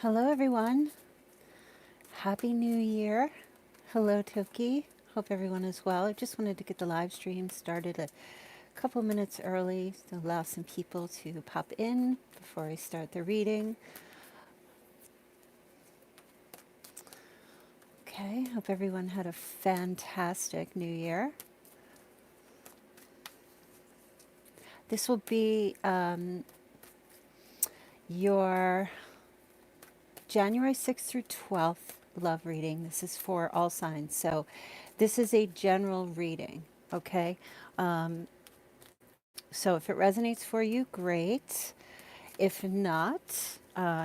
Hello, everyone. Happy New Year. Hello, Toki. Hope everyone is well. I just wanted to get the live stream started a couple minutes early to allow some people to pop in before I start the reading. Okay, hope everyone had a fantastic New Year. This will be your January 6th through 12th love reading. This is for all signs. So this is a general reading, okay? So if it resonates for you, great. If not,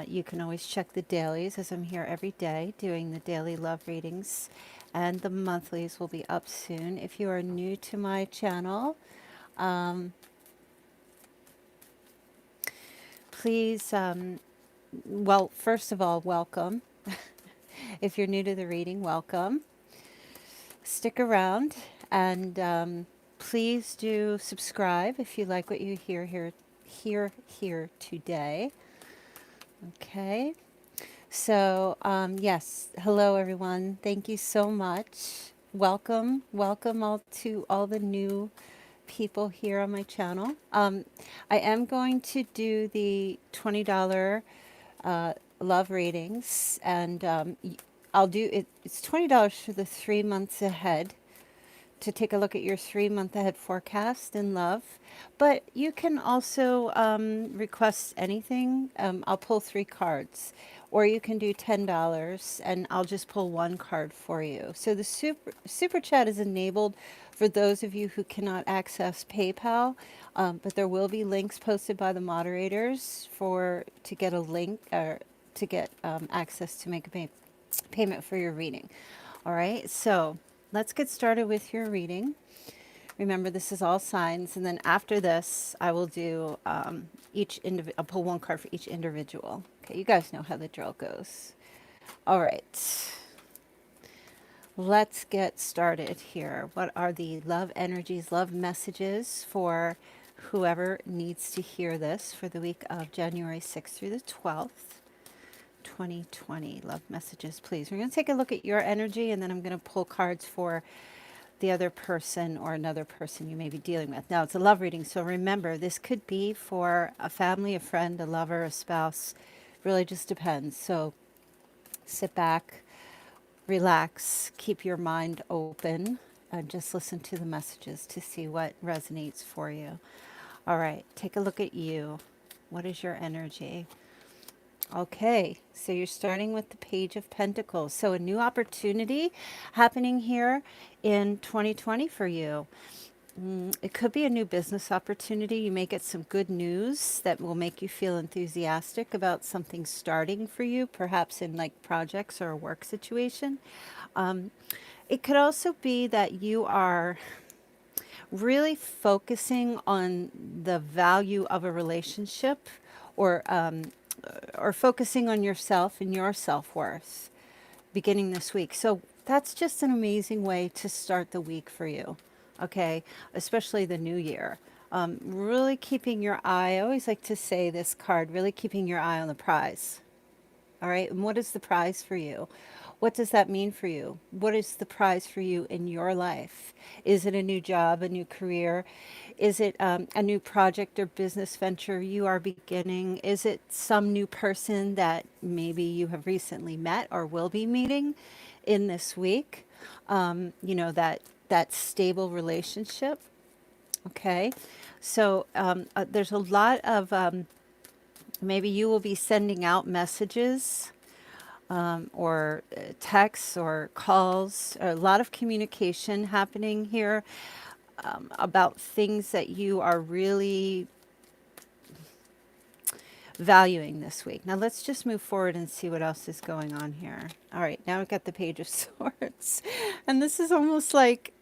you can always check the dailies as I'm here every day doing the daily love readings, and the monthlies will be up soon. If you are new to my channel, please, well, first of all, welcome. If you're new to the reading, welcome. Stick around and please do subscribe if you like what you hear today. Okay. So, yes, hello everyone. Thank you so much. Welcome all to all the new people here on my channel. I am going to do the $20 love readings, and I'll do it. It's $20 for the 3 months ahead to take a look at your 3 month ahead forecast in love. But you can also request anything. I'll pull 3 cards, or you can do $10 and I'll just pull 1 card for you. So the super chat is enabled for those of you who cannot access PayPal, but there will be links posted by the moderators to get a link or to get access to make a payment for your reading. All right, so let's get started with your reading. Remember, this is all signs, and then after this, I will do I'll pull 1 card for each individual. Okay, you guys know how the drill goes. All right, let's get started here. What are the love energies, love messages for whoever needs to hear this for the week of January 6th through the 12th? 2020 love messages, please. We're going to take a look at your energy, and then I'm going to pull cards for the other person or another person you may be dealing with. Now, it's a love reading, so remember, this could be for a family, a friend, a lover, a spouse. Really just depends. So sit back, relax, keep your mind open, and just listen to the messages to see what resonates for you. All right, take a look at you. What is your energy? Okay, so you're starting with the Page of Pentacles. So a new opportunity happening here in 2020 for you. It could be a new business opportunity. You may get some good news that will make you feel enthusiastic about something starting for you, perhaps in like projects or a work situation. It could also be that you are really focusing on the value of a relationship, or focusing on yourself and your self-worth beginning this week. So that's just an amazing way to start the week for you, okay? Especially the new year. Really keeping your eye, I always like to say this card, really keeping your eye on the prize. All right, and what is the prize for you? What does that mean for you? What is the prize for you in your life? Is it a new job, a new career? Is it a new project or business venture you are beginning? Is it some new person that maybe you have recently met or will be meeting in this week? That stable relationship. Okay, so there's a lot of maybe you will be sending out messages or texts or calls, a lot of communication happening here about things that you are really valuing this week. Now let's just move forward and see what else is going on here. All right, now we've got the Page of Swords. And this is almost like,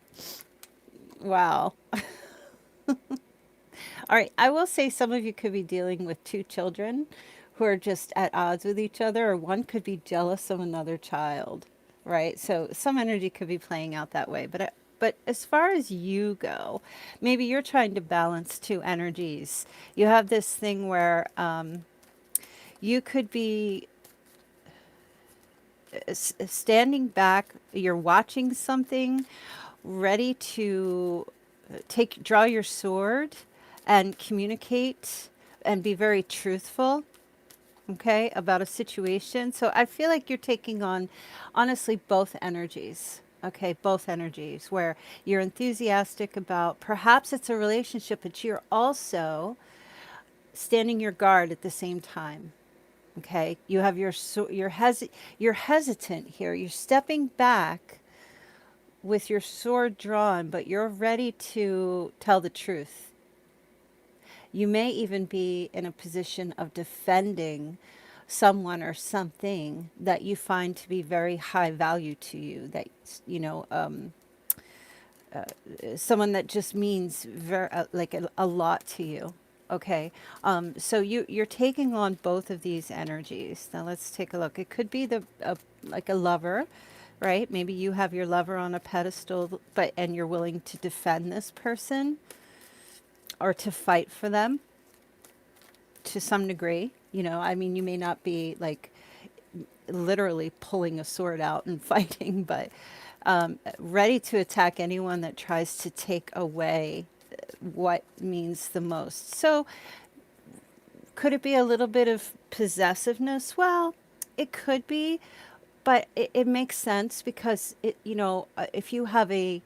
wow. All right, I will say some of you could be dealing with 2 children who are just at odds with each other, or one could be jealous of another child, right? So some energy could be playing out that way. But as far as you go, maybe you're trying to balance 2 energies. You have this thing where you could be standing back, you're watching something, ready to draw your sword and communicate and be very truthful, okay, about a situation. So I feel like you're taking on, honestly, both energies. Okay, both energies where you're enthusiastic about perhaps it's a relationship, but you're also standing your guard at the same time. Okay, you have you're hesitant here. You're stepping back with your sword drawn, but you're ready to tell the truth. You may even be in a position of defending someone or something that you find to be very high value to you, that, you know, someone that just means very, like a lot to you. Okay. So you're taking on both of these energies. Now let's take a look. It could be like a lover, right? Maybe you have your lover on a pedestal, and you're willing to defend this person or to fight for them to some degree. You know, I mean, you may not be like literally pulling a sword out and fighting, but ready to attack anyone that tries to take away what means the most. So, could it be a little bit of possessiveness? Well, it could be, but it makes sense because if you have a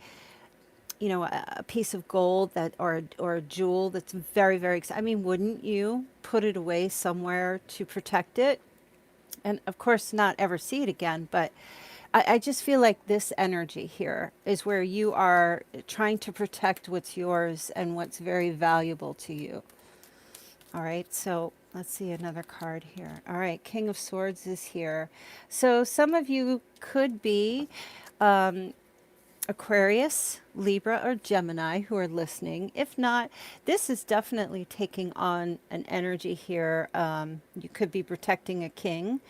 piece of gold that or a jewel that's very very I mean, wouldn't you put it away somewhere to protect it, and of course not ever see it again? But I just feel like this energy here is where you are trying to protect what's yours and what's very valuable to you. All right, so let's see another card here. All right, King of Swords is here. So some of you could be Aquarius, Libra, or Gemini who are listening. If not, this is definitely taking on an energy here. You could be protecting a king,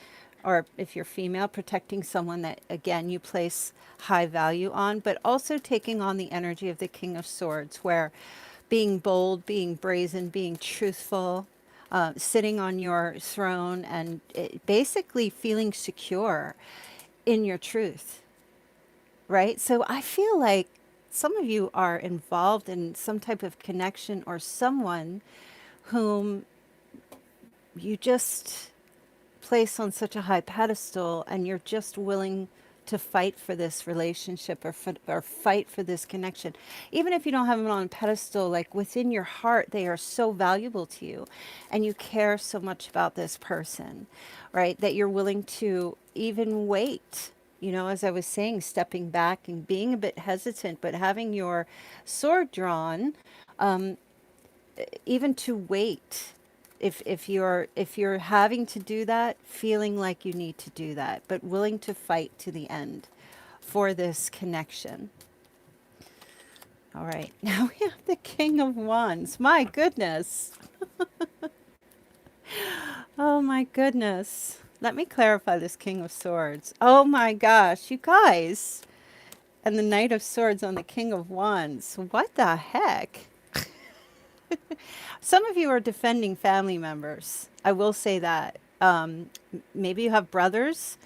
or if you're female, protecting someone that, again, you place high value on, but also taking on the energy of the King of Swords, where being bold, being brazen, being truthful, sitting on your throne, and basically feeling secure in your truth, right? So I feel like some of you are involved in some type of connection or someone whom you just place on such a high pedestal, and you're just willing to fight for this relationship or fight for this connection. Even if you don't have them on a pedestal, like within your heart, they are so valuable to you and you care so much about this person, right? That you're willing to even wait. You know, as I was saying, stepping back and being a bit hesitant, but having your sword drawn, even to wait, if you're having to do that, feeling like you need to do that, but willing to fight to the end for this connection. All right, now we have the King of Wands. My goodness. Oh my goodness. Let me clarify this King of Swords. Oh my gosh, you guys. And the Knight of Swords on the King of Wands. What the heck? Some of you are defending family members. I will say that. Maybe you have brothers,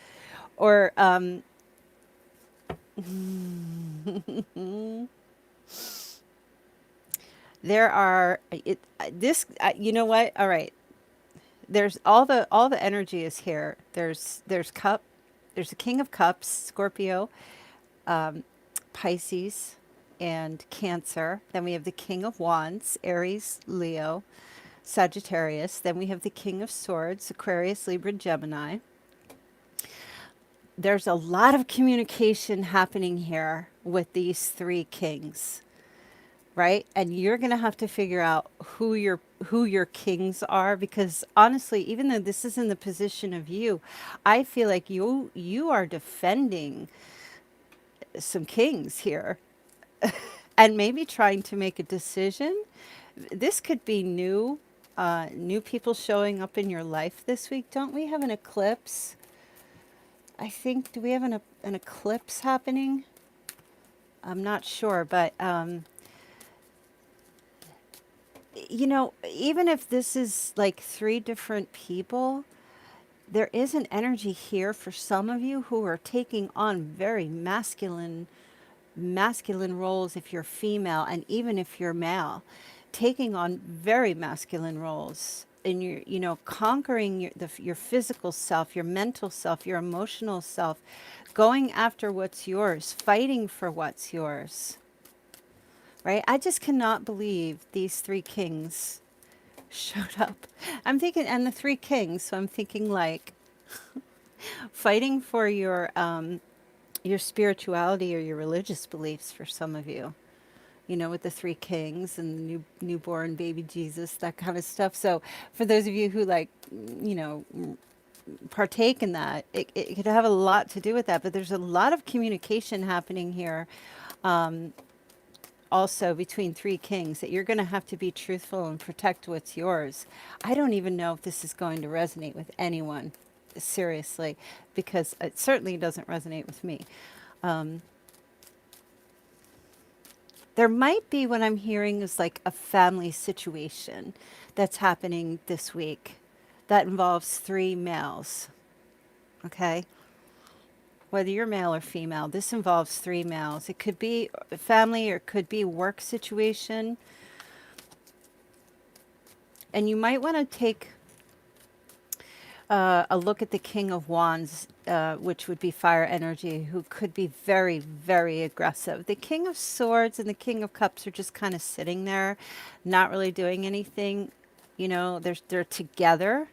or there are this. You know what? All right. There's all the energy is here. There's the King of Cups, Scorpio, Pisces, and Cancer. Then we have the King of Wands, Aries, Leo, Sagittarius. Then we have the King of Swords, Aquarius, Libra, Gemini. There's a lot of communication happening here with these three kings, right? And you're going to have to figure out who your kings are, because honestly, even though this is in the position of you, I feel like you are defending some kings here and maybe trying to make a decision. This could be new people showing up in your life this week. Don't we have an eclipse? I think, do we have an eclipse happening? I'm not sure, but even if this is like three different people, there is an energy here for some of you who are taking on very masculine roles if you're female, and even if you're male, taking on very masculine roles, and you're, you know, conquering your physical self, your mental self, your emotional self, going after what's yours, fighting for what's yours, right? I just cannot believe these three kings showed up. I'm thinking, and the three kings, so I'm thinking like fighting for your spirituality or your religious beliefs for some of you, you know, with the three kings and the newborn baby Jesus, that kind of stuff. So for those of you who like, you know, partake in that, it could have a lot to do with that. But there's a lot of communication happening here, also between three kings, that you're going to have to be truthful and protect what's yours. I don't even know if this is going to resonate with anyone, seriously, because it certainly doesn't resonate with me. There might be, what I'm hearing is like a family situation that's happening this week that involves three males. Okay? Whether you're male or female, this involves three males. It could be a family or it could be a work situation. And you might want to take a look at the King of Wands, which would be fire energy, who could be very, very aggressive. The King of Swords and the King of Cups are just kind of sitting there, not really doing anything. You know, they're together.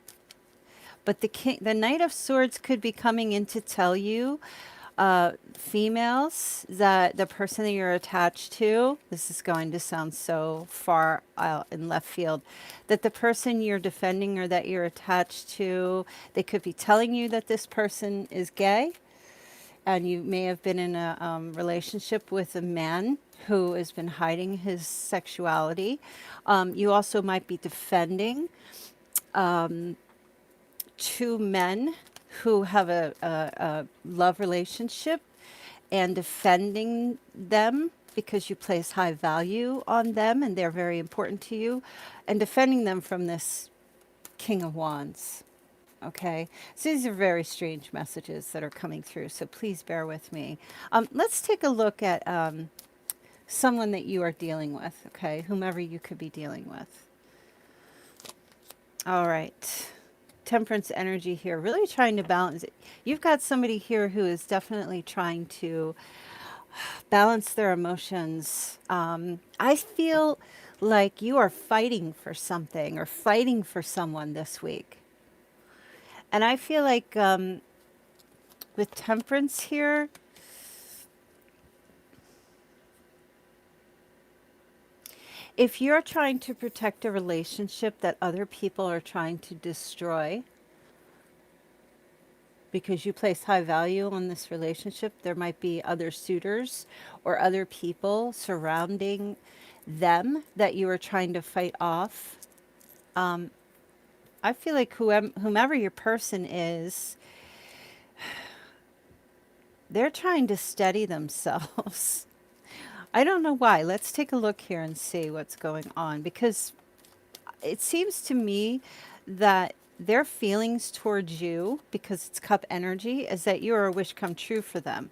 But the Knight of Swords could be coming in to tell you, females, that the person that you're attached to, this is going to sound so far out in left field, that the person you're defending or that you're attached to, they could be telling you that this person is gay, and you may have been in a relationship with a man who has been hiding his sexuality. You also might be defending two men who have a love relationship, and defending them because you place high value on them and they're very important to you, and defending them from this King of Wands. Okay, so these are very strange messages that are coming through, so please bear with me. Let's take a look at someone that you are dealing with, okay, whomever you could be dealing with. All right. Temperance energy here, really trying to balance it. You've got somebody here who is definitely trying to balance their emotions. I feel like you are fighting for something or fighting for someone this week. And I feel like with temperance here, if you're trying to protect a relationship that other people are trying to destroy, because you place high value on this relationship, there might be other suitors or other people surrounding them that you are trying to fight off. I feel like whomever your person is, they're trying to steady themselves. I don't know why. Let's take a look here and see what's going on, because it seems to me that their feelings towards you, because it's cup energy, is that you're a wish come true for them.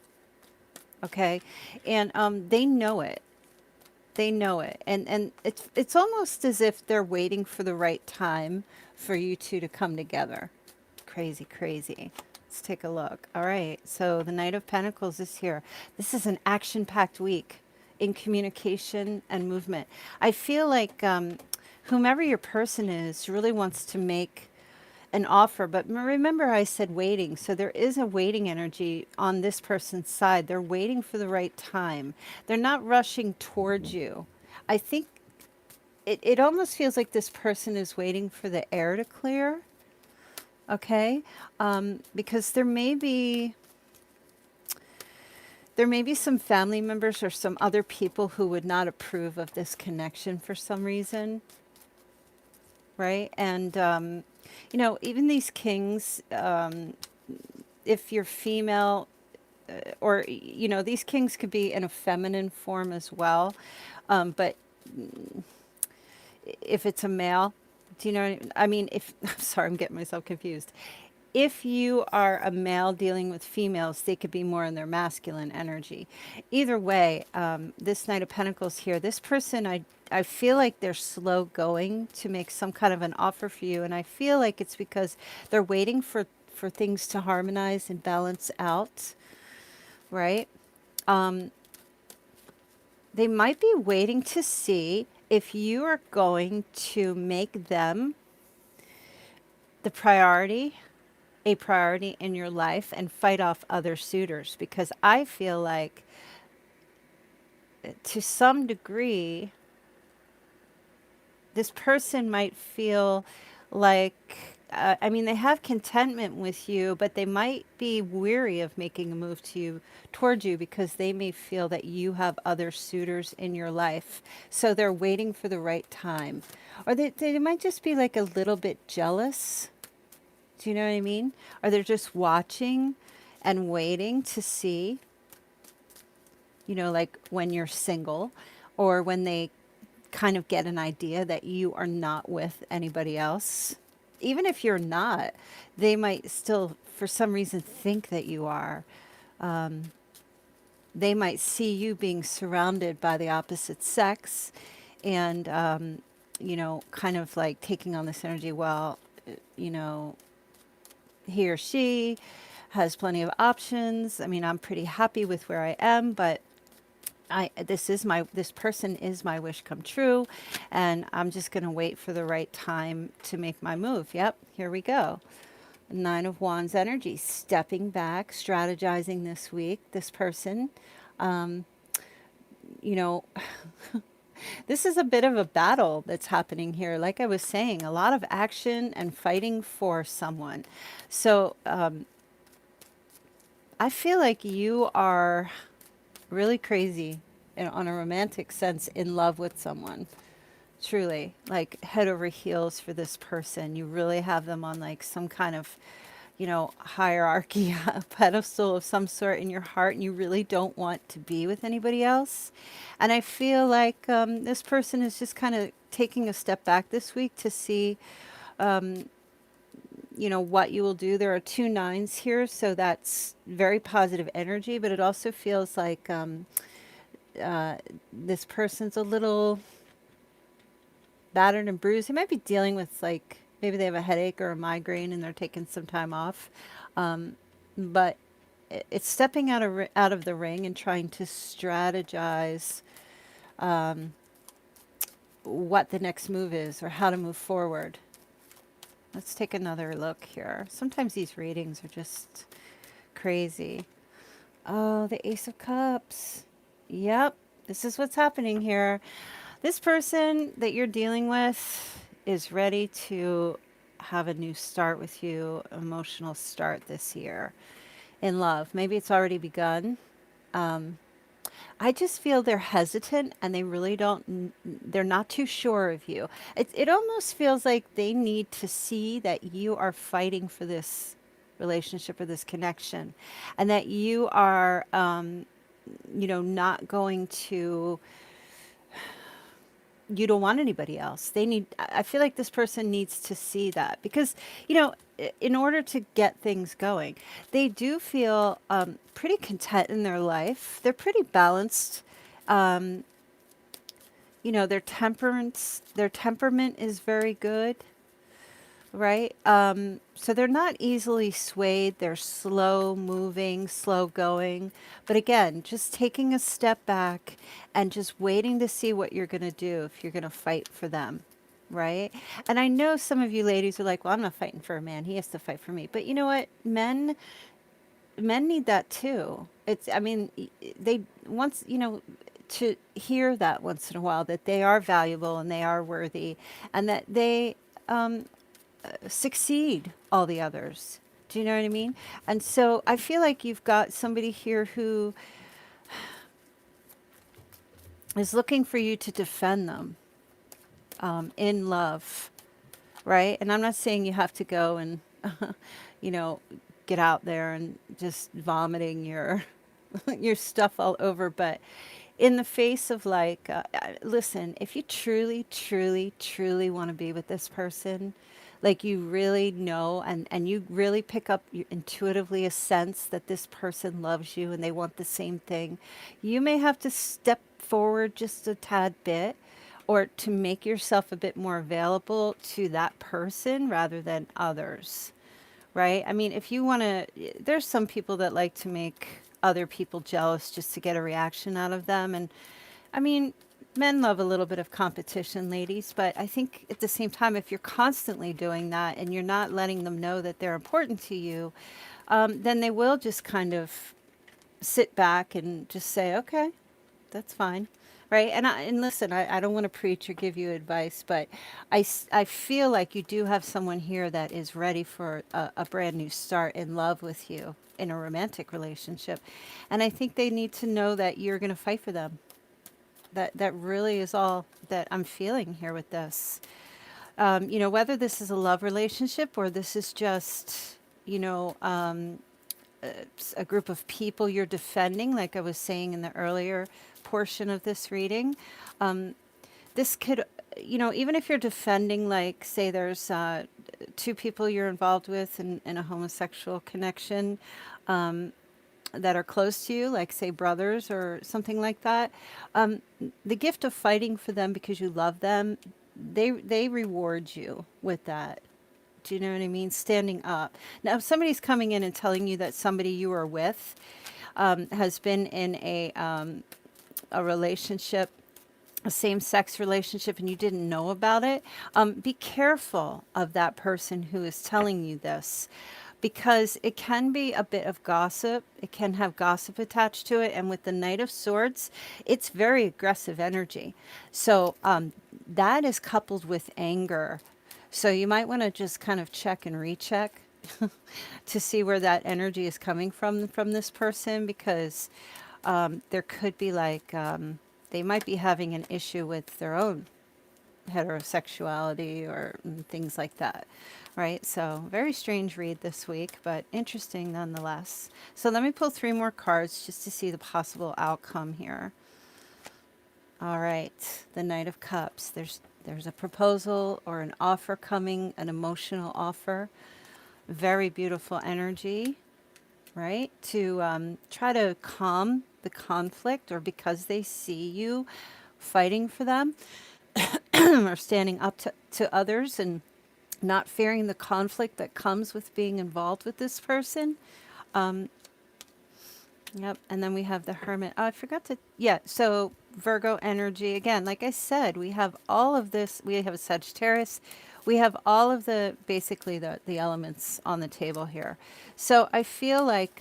Okay? And they know it. They know it. And it's almost as if they're waiting for the right time for you two to come together. Crazy, crazy. Let's take a look. All right. So the Knight of Pentacles is here. This is an action-packed week in communication and movement. I feel like whomever your person is really wants to make an offer, but remember I said waiting, so there is a waiting energy on this person's side. They're waiting for the right time. They're not rushing towards you. I think it almost feels like this person is waiting for the air to clear, okay? Because there may be some family members or some other people who would not approve of this connection for some reason, right? And you know, even these kings, if you're female, or, you know, these kings could be in a feminine form as well. But if it's a male, do you know what I mean? If, I'm sorry, I'm getting myself confused. if you are a male dealing with females, they could be more in their masculine energy. Either way, this Knight of Pentacles here, this person, I feel like they're slow going to make some kind of an offer for you. And I feel like it's because they're waiting for things to harmonize and balance out, right? They might be waiting to see if you are going to make them the priority, a priority in your life, and fight off other suitors. Because I feel like to some degree, this person might feel like, I mean, they have contentment with you, but they might be weary of making a move to you, towards you, because they may feel that you have other suitors in your life. So they're waiting for the right time. Or they might just be like a little bit jealous. Do you know what I mean? Or they're just watching and waiting to see, like when you're single, or when they kind of get an idea that you are not with anybody else. Even if you're not, they might still, for some reason, think that you are. They might see you being surrounded by the opposite sex, and, kind of like taking on this energy. Well, you know, he or she has plenty of options. I mean, I'm pretty happy with where I am, but this person is my wish come true, and I'm just going to wait for the right time to make my move. Yep, here we go. Nine of Wands energy, stepping back, strategizing this week. This person, you know, this is a bit of a battle that's happening here. Like I was saying, a lot of action and fighting for someone. So I feel like you are really crazy on a romantic sense, in love with someone. Truly, like head over heels for this person. You really have them on like some kind of, hierarchy, a pedestal of some sort in your heart, and you really don't want to be with anybody else. And I feel like this person is just kind of taking a step back this week to see, what you will do. There are two nines here, so that's very positive energy, but it also feels like this person's a little battered and bruised. They might be dealing with, like, maybe they have a headache or a migraine and they're taking some time off. But it's stepping out of the ring and trying to strategize what the next move is, or how to move forward. Let's take another look here. Sometimes these readings are just crazy. Oh, the Ace of Cups. Yep, this is what's happening here. This person that you're dealing with is ready to have a new start with you, emotional start this year in love. Maybe it's already begun. I just feel they're hesitant, and they really they're not too sure of you. It almost feels like they need to see that you are fighting for this relationship or this connection, and that you are, not going to, you don't want anybody else. I feel like this person needs to see that, because, in order to get things going, they do feel pretty content in their life. They're pretty balanced. Their temperament is very good, right? So they're not easily swayed. They're slow moving, slow going. But again, just taking a step back and just waiting to see what you're going to do if you're going to fight for them, right? And I know some of you ladies are like, well, I'm not fighting for a man. He has to fight for me. But you know what? Men need that too. They once, to hear that once in a while, that they are valuable and they are worthy, and that they succeed all the others. Do you know what I mean? And so I feel like you've got somebody here who is looking for you to defend them in love, right? And I'm not saying you have to go and, get out there and just vomiting your your stuff all over, but in the face of like, listen, if you truly, truly, truly want to be with this person, Like you really know, and you really pick up intuitively a sense that this person loves you and they want the same thing. You may have to step forward just a tad bit, or to make yourself a bit more available to that person rather than others, right? I mean, if you want to, there's some people that like to make other people jealous just to get a reaction out of them. And I mean, men love a little bit of competition, ladies, but I think at the same time, if you're constantly doing that and you're not letting them know that they're important to you, then they will just kind of sit back and just say, okay, that's fine. Right. And listen, I don't want to preach or give you advice, but I feel like you do have someone here that is ready for a brand new start in love with you in a romantic relationship. And I think they need to know that you're going to fight for them. That really is all that I'm feeling here with this. You know, whether this is a love relationship or this is just, you know, a group of people you're defending, like I was saying in the earlier portion of this reading. This could, you know, even if you're defending, like, say there's two people you're involved with in a homosexual connection that are close to you, like, say, brothers or something like that, the gift of fighting for them because you love them, they reward you with that. Do you know what I mean? Standing up. Now, if somebody's coming in and telling you that somebody you are with has been in a relationship, a same-sex relationship, and you didn't know about it, be careful of that person who is telling you this, because it can be a bit of gossip. It can have gossip attached to it, and with the Knight of Swords, it's very aggressive energy. So that is coupled with anger. So you might want to just kind of check and recheck to see where that energy is coming from this person, because there could be like they might be having an issue with their own heterosexuality or things like that, right? So very strange read this week, but interesting nonetheless. So let me pull 3 more cards just to see the possible outcome here. All right, the Knight of Cups. There's a proposal or an offer coming, an emotional offer. Very beautiful energy, right? To try to calm the conflict, or because they see you fighting for them or standing up to others and not fearing the conflict that comes with being involved with this person. Yep. And then we have the Hermit. Oh, I forgot to, yeah. So Virgo energy again, like I said, we have all of this. We have a Sagittarius. We have all of the, basically the elements on the table here. So I feel like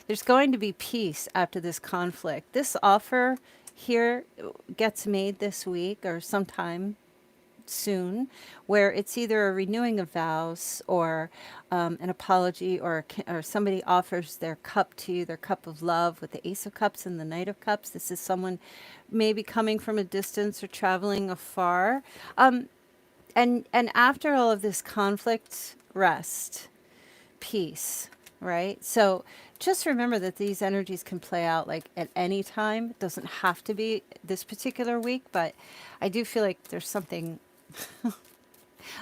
there's going to be peace after this conflict. This offer here gets made this week or sometime soon, where it's either a renewing of vows or an apology, or somebody offers their cup to you, their cup of love, with the Ace of Cups and the Knight of Cups. This is someone maybe coming from a distance or traveling afar. And after all of this conflict, rest, peace, right? So just remember that these energies can play out like at any time. It doesn't have to be this particular week, but I do feel like there's something,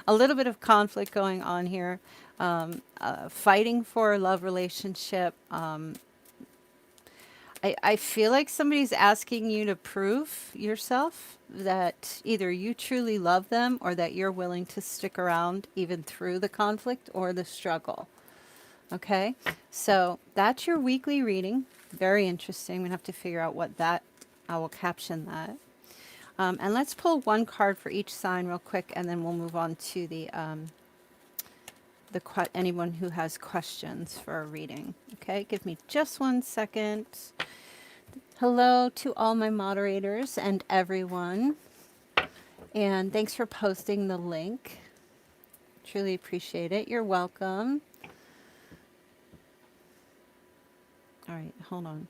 a little bit of conflict going on here, fighting for a love relationship. I feel like somebody's asking you to prove yourself that either you truly love them or that you're willing to stick around even through the conflict or the struggle. Okay, so that's your weekly reading. Very interesting. We have to figure out what that, I will caption that. And let's pull 1 card for each sign real quick, and then we'll move on to the anyone who has questions for a reading. Okay, give me just 1 second. Hello to all my moderators and everyone. And thanks for posting the link. Truly appreciate it. You're welcome. All right, hold on.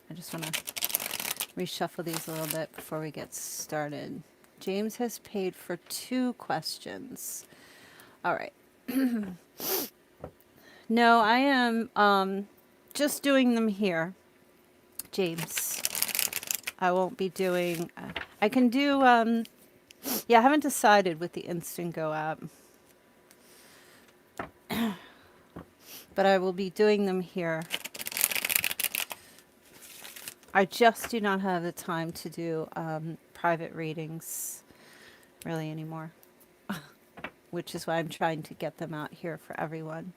I just want to reshuffle these a little bit before we get started. James has paid for 2 questions. All right. No, I am just doing them here, James. I won't be doing, I can do Yeah, I haven't decided with the Instant Go app, but I will be doing them here. I just do not have the time to do private readings really anymore, which is why I'm trying to get them out here for everyone.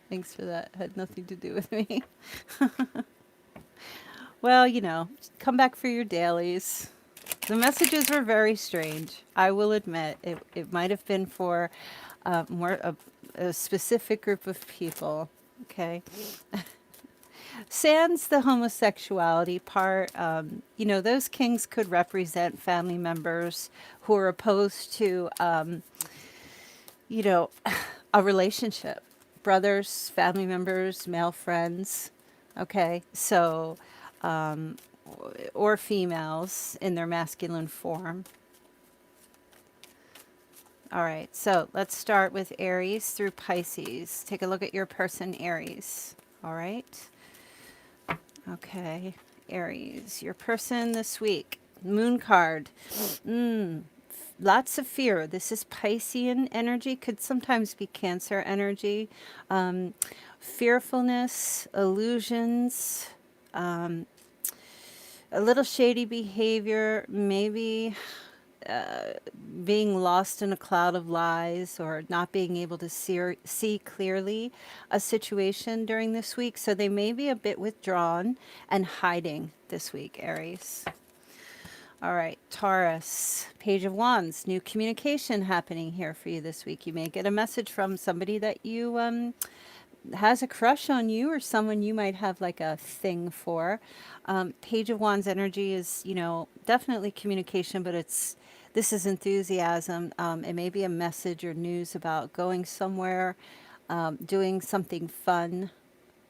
Thanks for that. Had nothing to do with me. Well, you know, come back for your dailies. The messages were very strange. I will admit it might have been for more a specific group of people. Okay. Sans the homosexuality part, you know, those kings could represent family members who are opposed to, you know, a relationship. Brothers, family members, male friends. Okay. So, or females in their masculine form. All right, so let's start with Aries through Pisces. Take a look at your person, Aries. All right. Okay, Aries, your person this week. Moon card. Lots of fear. This is Piscean energy, could sometimes be Cancer energy. Fearfulness, illusions, a little shady behavior, maybe being lost in a cloud of lies or not being able to see clearly a situation during this week. So they may be a bit withdrawn and hiding this week, Aries. All right, Taurus, Page of Wands, new communication happening here for you this week. You may get a message from somebody that you has a crush on you or someone you might have like a thing for. Page of Wands energy is, you know, definitely communication, but this is enthusiasm. It may be a message or news about going somewhere, doing something fun.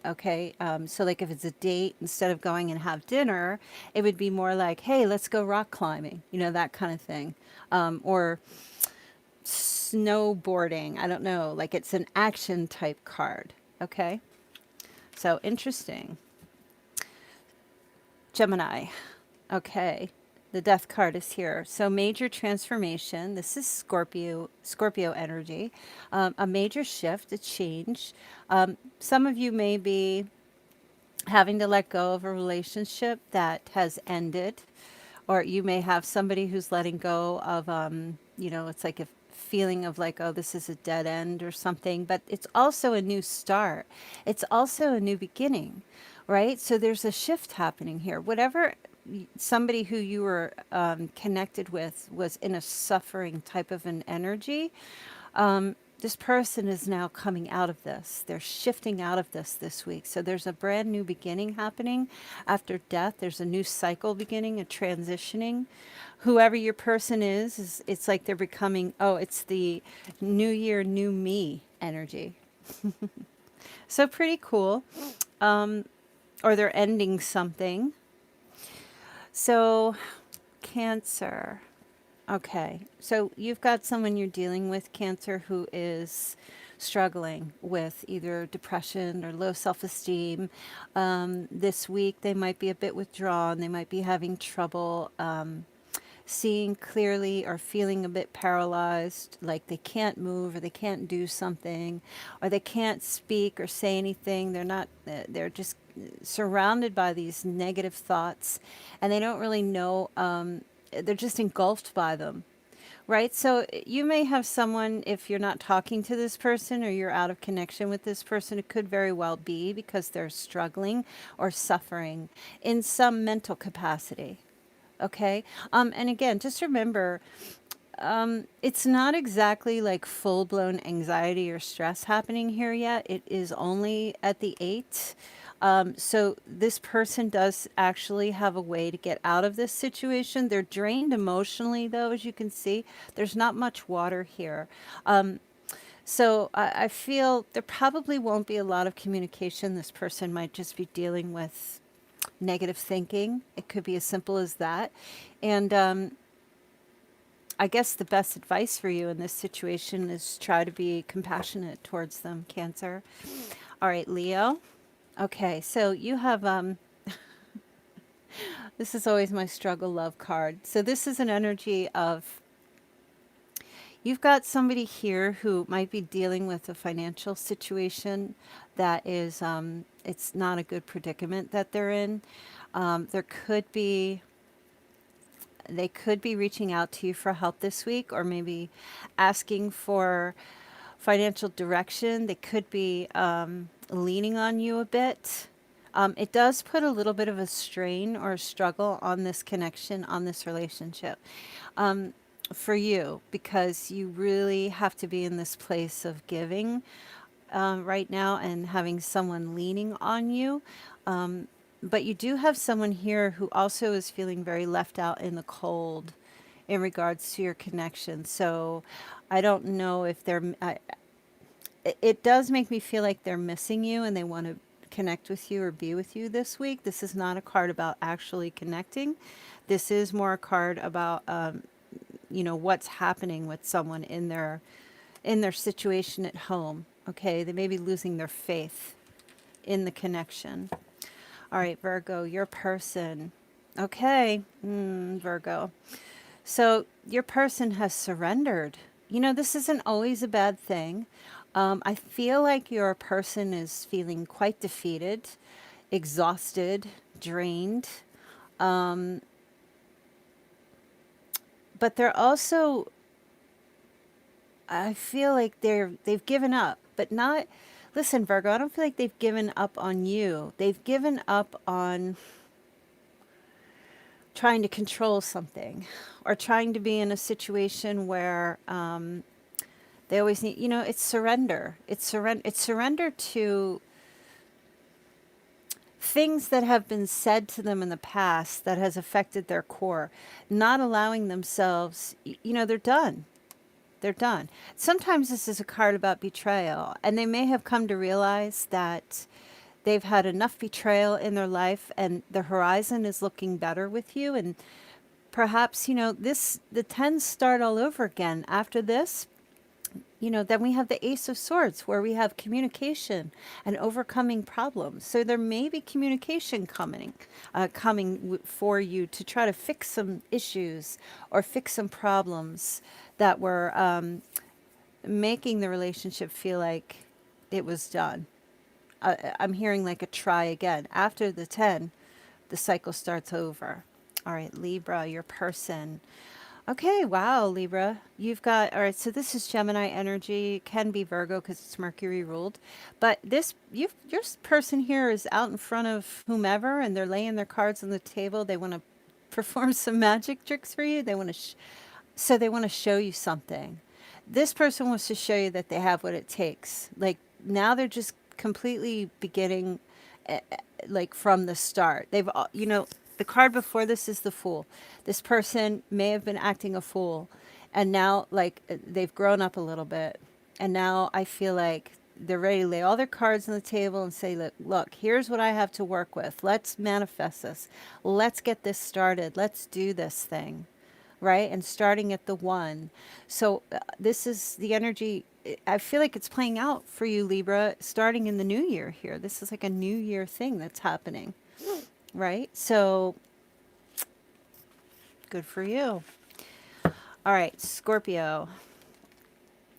Okay, so like if it's a date, instead of going and have dinner, it would be more like, hey, let's go rock climbing, you know, that kind of thing. Or snowboarding. I don't know, like it's an action type card. Okay, so interesting. Gemini. Okay, the death card is here. So major transformation. This is Scorpio energy. A major shift, a change. Some of you may be having to let go of a relationship that has ended, or you may have somebody who's letting go of, you know, it's like a feeling of like, oh, this is a dead end or something, but it's also a new start. It's also a new beginning, right? So there's a shift happening here. Whatever somebody who you were connected with was in a suffering type of an energy, this person is now coming out of this. They're shifting out of this week. So there's a brand new beginning happening after death. There's a new cycle beginning, a transitioning. Whoever your person is it's like they're becoming, oh, it's the new year, new me energy. So pretty cool. Or they're ending something. So Cancer. Okay, so you've got someone you're dealing with, Cancer, who is struggling with either depression or low self-esteem. This week, they might be a bit withdrawn. They might be having trouble seeing clearly or feeling a bit paralyzed, like they can't move or they can't do something or they can't speak or say anything. They're just surrounded by these negative thoughts and they don't really know, they're just engulfed by them. Right. So you may have someone, if you're not talking to this person or you're out of connection with this person, it could very well be because they're struggling or suffering in some mental capacity. Okay. And again, just remember, it's not exactly like full blown anxiety or stress happening here yet. It is only at the 8. So this person does actually have a way to get out of this situation. They're drained emotionally, though, as you can see. There's not much water here. So I feel there probably won't be a lot of communication. This person might just be dealing with negative thinking. It could be as simple as that. And I guess the best advice for you in this situation is try to be compassionate towards them, Cancer. All right, Leo. Okay, so you have This is always my struggle love card. So this is an energy of you've got somebody here who might be dealing with a financial situation that is, it's not a good predicament that they're in. There could be, they could be reaching out to you for help this week, or maybe asking for financial direction. They could be leaning on you a bit. It does put a little bit of a strain or a struggle on this connection, on this relationship for you, because you really have to be in this place of giving right now and having someone leaning on you. But you do have someone here who also is feeling very left out in the cold in regards to your connection. So I don't know if they're, it does make me feel like they're missing you and they want to connect with you or be with you this week. This is not a card about actually connecting. This is more a card about, what's happening with someone in their situation at home. Okay, they may be losing their faith in the connection. All right, Virgo, your person. Okay, Virgo. So your person has surrendered. This isn't always a bad thing. I feel like your person is feeling quite defeated, exhausted, drained. But they're also, I feel like they've given up, but not, listen, Virgo, I don't feel like they've given up on you. They've given up on trying to control something or trying to be in a situation where they always need, it's surrender. It's surrender to things that have been said to them in the past that has affected their core, not allowing themselves, they're done. They're done. Sometimes this is a card about betrayal, and they may have come to realize that they've had enough betrayal in their life and the horizon is looking better with you. And perhaps, the tens start all over again after this. Then we have the Ace of Swords where we have communication and overcoming problems. So there may be communication coming for you to try to fix some issues or fix some problems that were making the relationship feel like it was done. I'm hearing like a try again. After the 10, the cycle starts over. All right, Libra, your person. Okay, wow, Libra. You've got, all right, so this is Gemini energy, can be Virgo because it's Mercury ruled. But your person here is out in front of whomever and they're laying their cards on the table. They want to perform some magic tricks for you. They want to, so they want to show you something. This person wants to show you that they have what it takes. Like now they're just completely beginning like from the start. They've, the card before this is the Fool. This person may have been acting a fool and now like they've grown up a little bit. And now I feel like they're ready to lay all their cards on the table and say, look, here's what I have to work with. Let's manifest this. Let's get this started. Let's do this thing. Right? And starting at the 1. So this is the energy. I feel like it's playing out for you, Libra, starting in the new year here. This is like a new year thing that's happening. Right? So good for you. All right, Scorpio.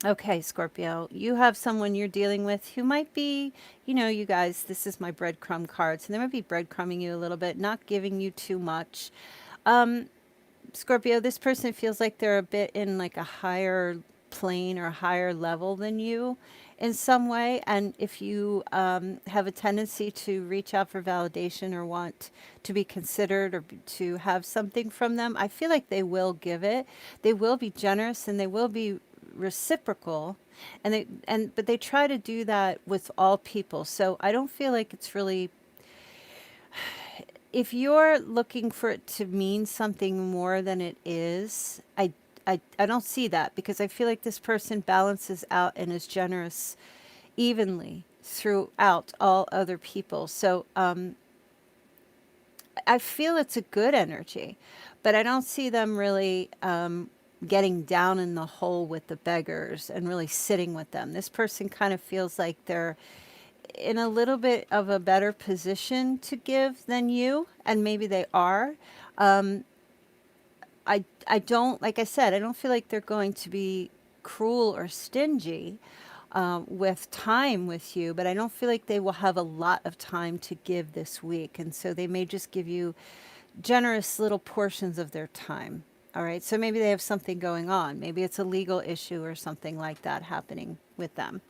Okay, Scorpio, you have someone you're dealing with who might be, you guys, this is my breadcrumb card. So they might be breadcrumbing you a little bit, not giving you too much. Scorpio, this person feels like they're a bit in like a higher plane or a higher level than you in some way. And if you have a tendency to reach out for validation or want to be considered or to have something from them, I feel like they will give it. They will be generous and they will be reciprocal. But they try to do that with all people. So I don't feel like it's really, if you're looking for it to mean something more than it is, I don't see that because I feel like this person balances out and is generous evenly throughout all other people. So I feel it's a good energy, but I don't see them really getting down in the hole with the beggars and really sitting with them. This person kind of feels like they're in a little bit of a better position to give than you, and maybe they are. Um, I don't, like I said, I don't feel like they're going to be cruel or stingy with time with you, but I don't feel like they will have a lot of time to give this week. And so they may just give you generous little portions of their time. All right. So maybe they have something going on. Maybe it's a legal issue or something like that happening with them.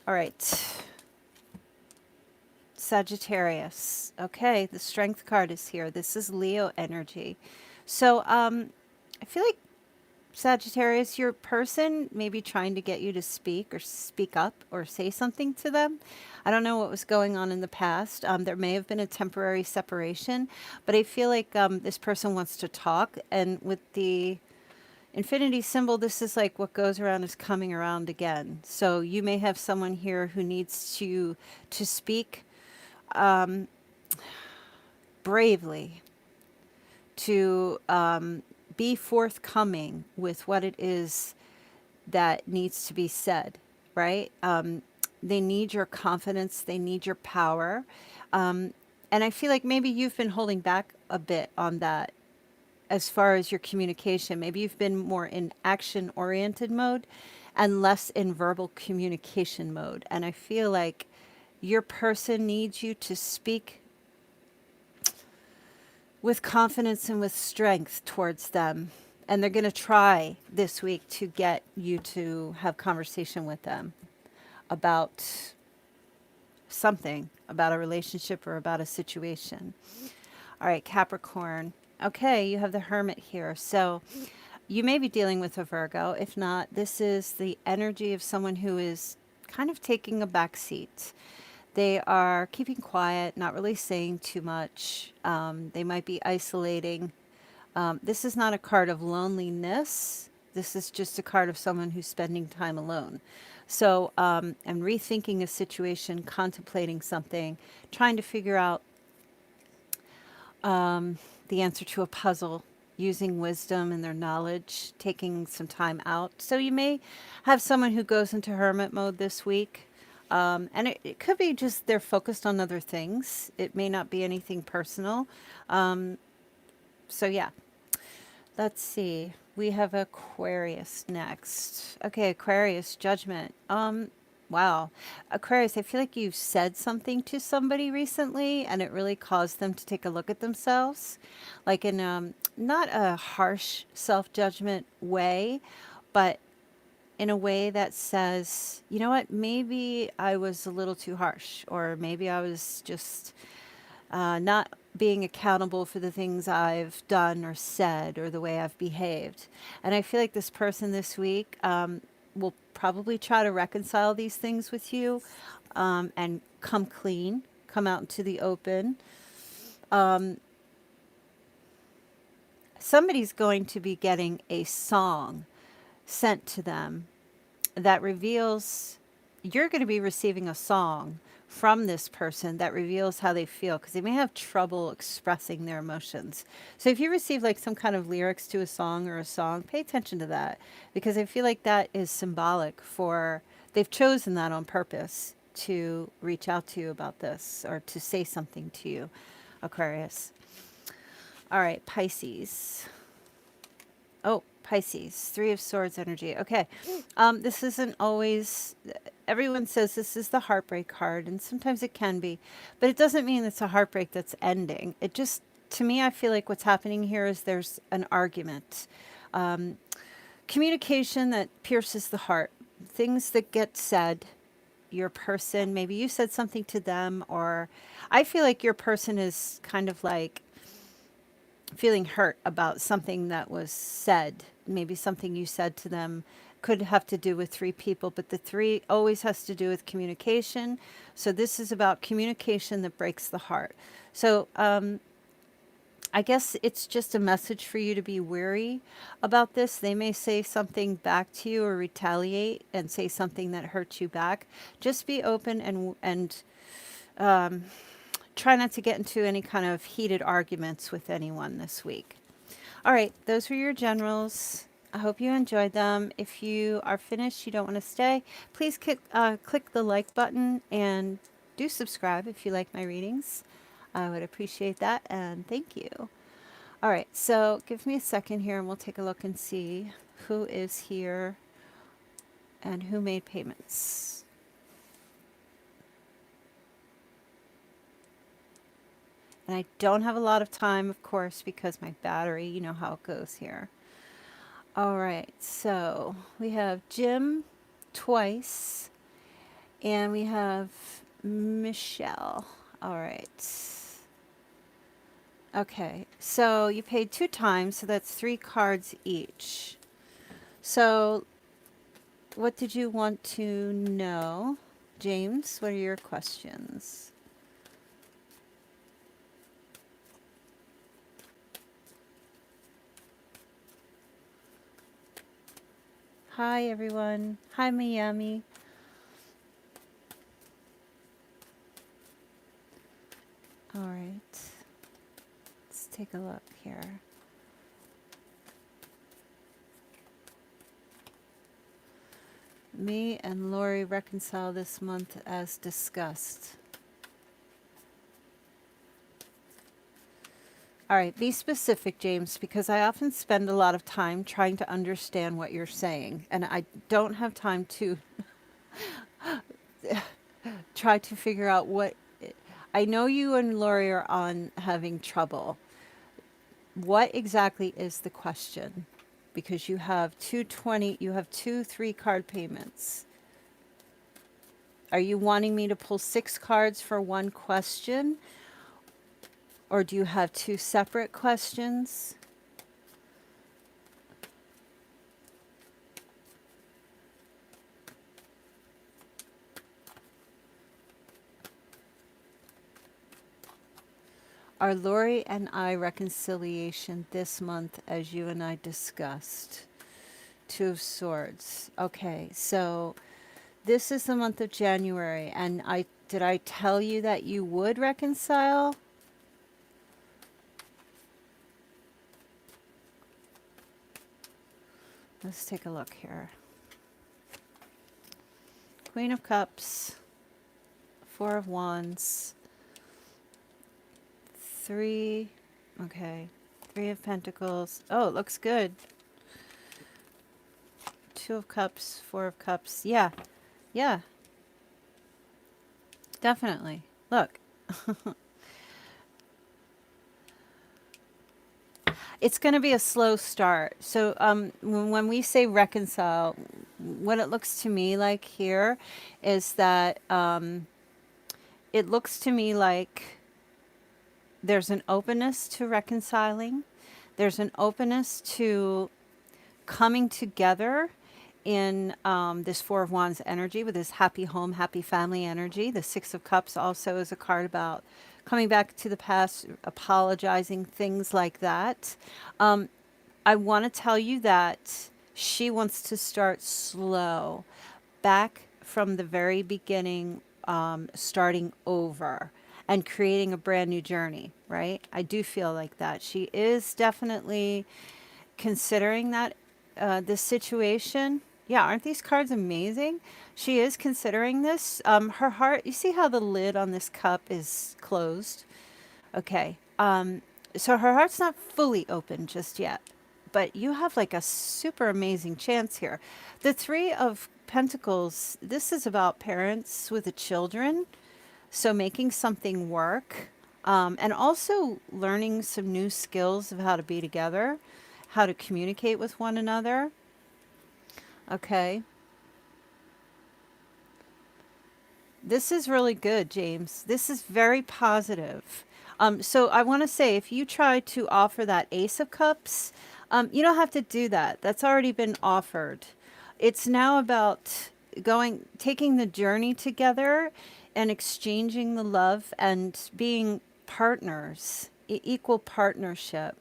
All right. Sagittarius. Okay. The Strength card is here. This is Leo energy. So I feel like Sagittarius, your person may be trying to get you to speak or speak up or say something to them. I don't know what was going on in the past. There may have been a temporary separation, but I feel like this person wants to talk. And with the infinity symbol, this is like what goes around is coming around again. So you may have someone here who needs to speak bravely, to be forthcoming with what it is that needs to be said, right? They need your confidence, they need your power. And I feel like maybe you've been holding back a bit on that as far as your communication. Maybe you've been more in action oriented mode and less in verbal communication mode. And I feel like your person needs you to speak with confidence and with strength towards them. And they're going to try this week to get you to have conversation with them about something, about a relationship or about a situation. All right, Capricorn. Okay, you have the Hermit here. So you may be dealing with a Virgo. If not, this is the energy of someone who is kind of taking a back seat. They are keeping quiet, not really saying too much. They might be isolating. This is not a card of loneliness. This is just a card of someone who's spending time alone. So I'm rethinking a situation, contemplating something, trying to figure out the answer to a puzzle, using wisdom and their knowledge, taking some time out. So you may have someone who goes into hermit mode this week. And it could be just they're focused on other things. It may not be anything personal. So yeah, let's see. We have Aquarius next. Okay, Aquarius, judgment. Wow. Aquarius, I feel like you've said something to somebody recently and it really caused them to take a look at themselves. Like in not a harsh self-judgment way, but in a way that says, you know what, maybe I was a little too harsh, or maybe I was just not being accountable for the things I've done or said or the way I've behaved. And I feel like this person this week will probably try to reconcile these things with you and come clean, come out into the open. Somebody's going to be getting a song sent to them that reveals, you're going to be receiving a song from this person that reveals how they feel, because they may have trouble expressing their emotions. So if you receive like some kind of lyrics to a song or a song, pay attention to that, because I feel like that is symbolic for, they've chosen that on purpose to reach out to you about this or to say something to you, Aquarius. All right, Pisces. Oh, Pisces, Three of Swords energy. Okay. This isn't always, everyone says this is the heartbreak card, and sometimes it can be, but it doesn't mean it's a heartbreak that's ending. It just, to me, I feel like what's happening here is there's an argument. Communication that pierces the heart. Things that get said, your person, maybe you said something to them, or I feel like your person is kind of like feeling hurt about something that was said. Maybe something you said to them could have to do with three people, but the three always has to do with communication. So this is about communication that breaks the heart. So I guess it's just a message for you to be wary about this. They may say something back to you or retaliate and say something that hurts you back. Just be open and try not to get into any kind of heated arguments with anyone this week. All right, those were your generals. I hope you enjoyed them. If you are finished, you don't want to stay, please click the like button and do subscribe if you like my readings. I would appreciate that, and thank you. All right, so give me a second here and we'll take a look and see who is here and who made payments. And I don't have a lot of time, of course, because my battery, you know how it goes here. All right, so we have Jim twice, and we have Michelle. All right. Okay, so you paid 2 times, so that's 3 cards each. So what did you want to know? James, what are your questions? Hi, everyone. Hi, Miami. All right. Let's take a look here. Me and Lori reconcile this month as discussed. All right, be specific, James, because I often spend a lot of time trying to understand what you're saying, and I don't have time to try to figure out what. I know you and Lori are on having trouble. What exactly is the question? Because you have two 3-card payments. Are you wanting me to pull 6 cards for one question? Or do you have 2 separate questions? Are Lori and I reconciliation this month as you and I discussed? 2 of Swords. Okay, so this is the month of January, and did I tell you that you would reconcile? Let's take a look here. Queen of Cups, 4 of Wands, 3, okay, 3 of Pentacles. Oh, it looks good. 2 of Cups, 4 of Cups. Yeah, yeah, definitely. Look. It's going to be a slow start. So when we say reconcile, what it looks to me like here is that it looks to me like there's an openness to reconciling. There's an openness to coming together in this 4 of Wands energy with this happy home, happy family energy. The 6 of Cups also is a card about coming back to the past, apologizing, things like that. I want to tell you that she wants to start slow, back from the very beginning, starting over and creating a brand new journey, right? I do feel like that. She is definitely considering that this situation. Yeah, aren't these cards amazing? She is considering this. Her heart, you see how the lid on this cup is closed? Okay. So her heart's not fully open just yet, but you have like a super amazing chance here. The 3 of Pentacles, this is about parents with the children. So making something work, and also learning some new skills of how to be together, how to communicate with one another. Okay. This is really good, James. This is very positive. So I want to say, if you try to offer that Ace of Cups, you don't have to do that. That's already been offered. It's now about taking the journey together and exchanging the love and being partners, equal partnership,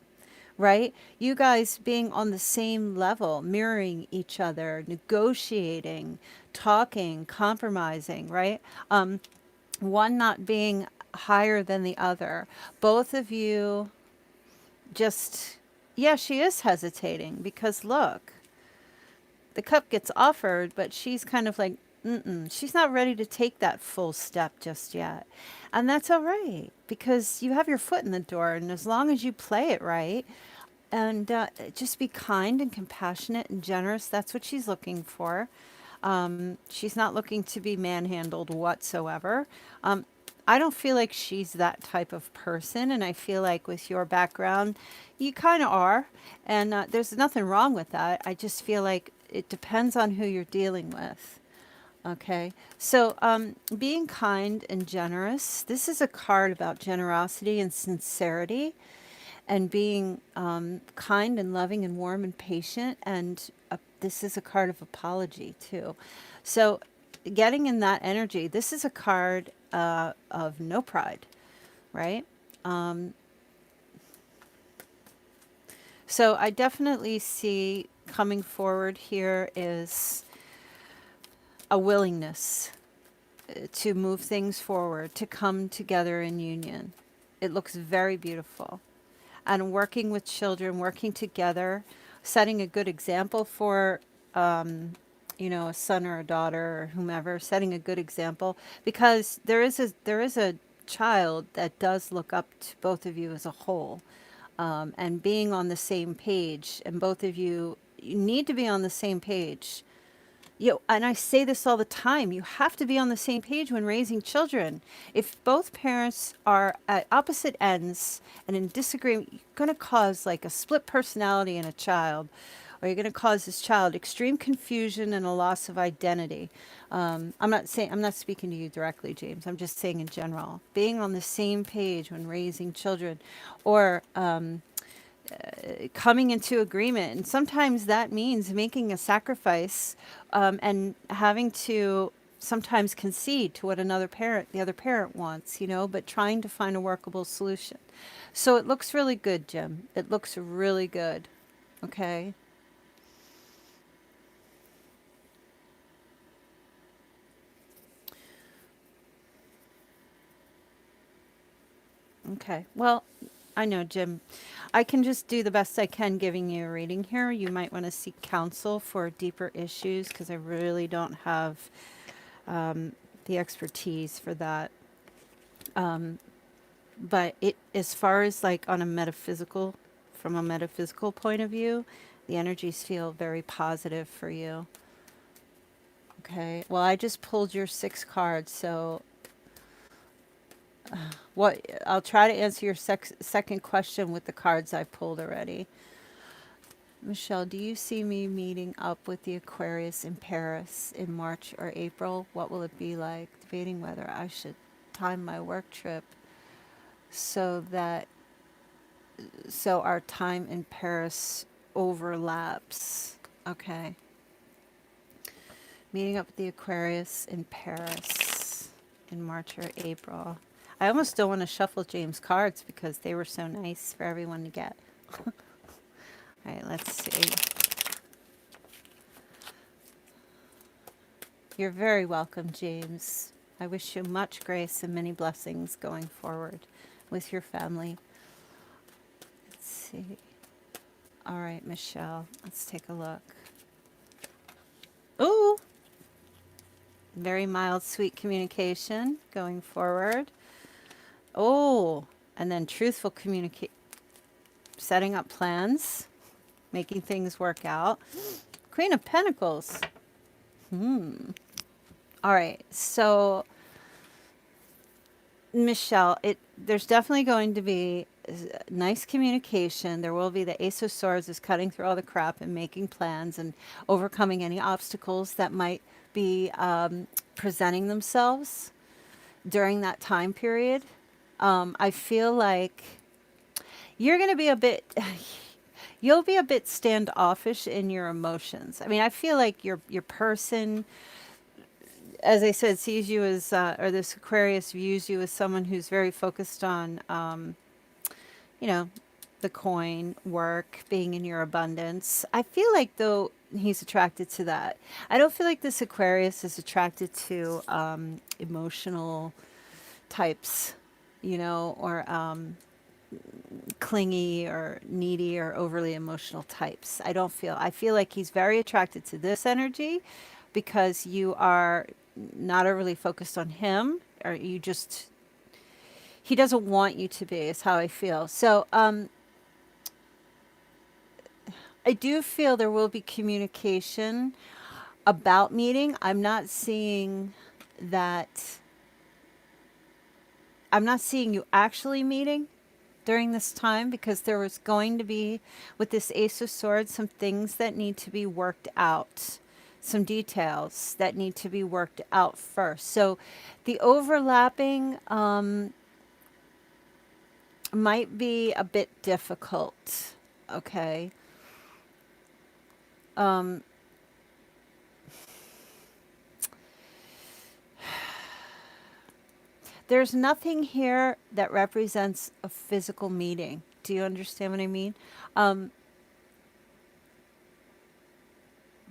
right? You guys being on the same level, mirroring each other, negotiating, talking, compromising, right? One not being higher than the other. Both of you just, yeah, she is hesitating because look, the cup gets offered, but she's kind of like, she's not ready to take that full step just yet. And that's all right because you have your foot in the door. And as long as you play it right and just be kind and compassionate and generous, that's what she's looking for. She's not looking to be manhandled whatsoever. I don't feel like she's that type of person. And I feel like with your background, you kind of are. And there's nothing wrong with that. I just feel like it depends on who you're dealing with. Okay. So being kind and generous, this is a card about generosity and sincerity and being kind and loving and warm and patient. And this is a card of apology too. So getting in that energy, this is a card of no pride, right? So I definitely see coming forward here is a willingness to move things forward, to come together in union. It looks very beautiful. And working with children, working together, setting a good example for, a son or a daughter or whomever, setting a good example, because there is a child that does look up to both of you as a whole, and being on the same page, and both of you need to be on the same page. And I say this all the time, you have to be on the same page when raising children. If both parents are at opposite ends and in disagreement, you're going to cause like a split personality in a child, or you're going to cause this child extreme confusion and a loss of identity. I'm not speaking to you directly, James. I'm just saying in general, being on the same page when raising children, or coming into agreement. And sometimes that means making a sacrifice, and having to sometimes concede to what the other parent wants, but trying to find a workable solution. So it looks really good, Jim. It looks really good. Okay. Okay. Well, I know, Jim. I can just do the best I can giving you a reading here. You might want to seek counsel for deeper issues because I really don't have the expertise for that. But as far as like from a metaphysical point of view, the energies feel very positive for you. Okay. Well, I just pulled your 6 cards, so what I'll try to answer your second question with the cards I've pulled already. Michelle, do you see me meeting up with the Aquarius in Paris in March or April? What will it be like? Debating whether I should time my work trip so that our time in Paris overlaps. Okay. Meeting up with the Aquarius in Paris in March or April. I almost don't want to shuffle James' cards because they were so nice for everyone to get. All right, let's see. You're very welcome, James. I wish you much grace and many blessings going forward with your family. Let's see. All right, Michelle, let's take a look. Ooh! Very mild, sweet communication going forward. Oh, and then truthful communicate, setting up plans, making things work out. Queen of Pentacles. All right, so Michelle, there's definitely going to be nice communication. There will be the Ace of Swords is cutting through all the crap and making plans and overcoming any obstacles that might be presenting themselves during that time period. I feel like you're going to be you'll be a bit standoffish in your emotions. I mean, I feel like your person, as I said, sees you as, or this Aquarius views you as someone who's very focused on, you know, the coin, work, being in your abundance. I feel like, though, he's attracted to that. I don't feel like this Aquarius is attracted to emotional types, or clingy or needy or overly emotional types. I feel like he's very attracted to this energy because you are not overly focused on him, or you just, he doesn't want you to be, is how I feel. So, I do feel there will be communication about meeting. That, I'm not seeing you actually meeting during this time, because there was going to be, with this Ace of Swords, some things that need to be worked out, some details that need to be worked out first. So the overlapping might be a bit difficult. Okay. Um, there's nothing here that represents a physical meeting. Do you understand what I mean? Um,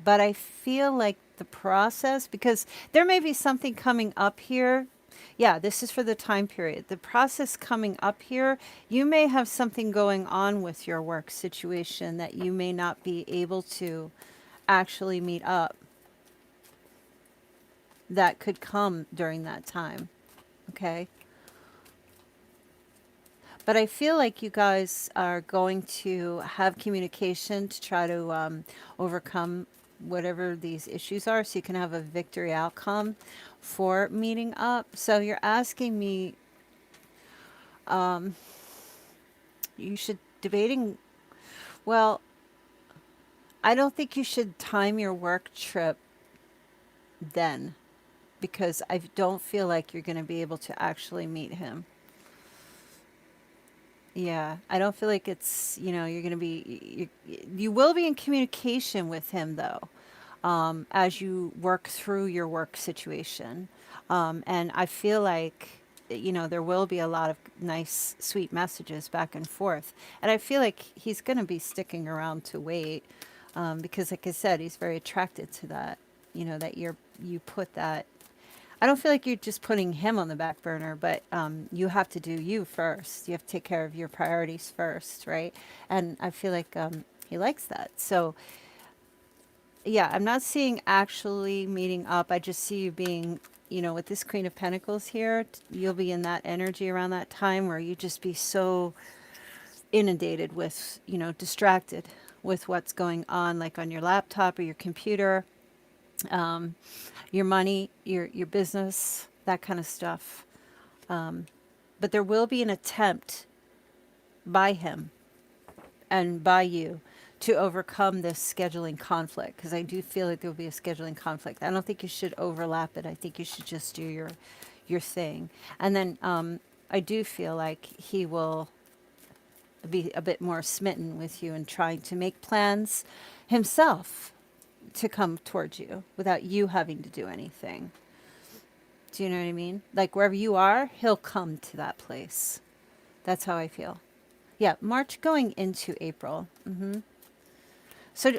but I feel like the process, because there may be something coming up here. Yeah, this is for the time period. The process coming up here, you may have something going on with your work situation that you may not be able to actually meet up. That could come during that time. Okay. But I feel like you guys are going to have communication to try to overcome whatever these issues are, so you can have a victory outcome for meeting up. So you're asking me, you should debating, well, I don't think you should time your work trip then, because I don't feel like you're going to be able to actually meet him. Yeah, I don't feel like it's, you're going to be, you will be in communication with him though, as you work through your work situation. And I feel like, there will be a lot of nice, sweet messages back and forth. And I feel like he's going to be sticking around to wait, because like I said, he's very attracted to that, that you put that. I don't feel like you're just putting him on the back burner, but you have to do you first. You have to take care of your priorities first, right? And I feel like he likes that. So, yeah, I'm not seeing actually meeting up. I just see you being, with this Queen of Pentacles here, you'll be in that energy around that time where you just be so inundated with, distracted with what's going on, like on your laptop or your computer, your money, your business, that kind of stuff. But there will be an attempt by him and by you to overcome this scheduling conflict, because I do feel like there will be a scheduling conflict. I don't think you should overlap it. I think you should just do your thing. And then I do feel like he will be a bit more smitten with you and trying to make plans himself to come towards you without you having to do anything. Do you know what I mean? Like wherever you are, he'll come to that place. That's how I feel. Yeah, March going into April. So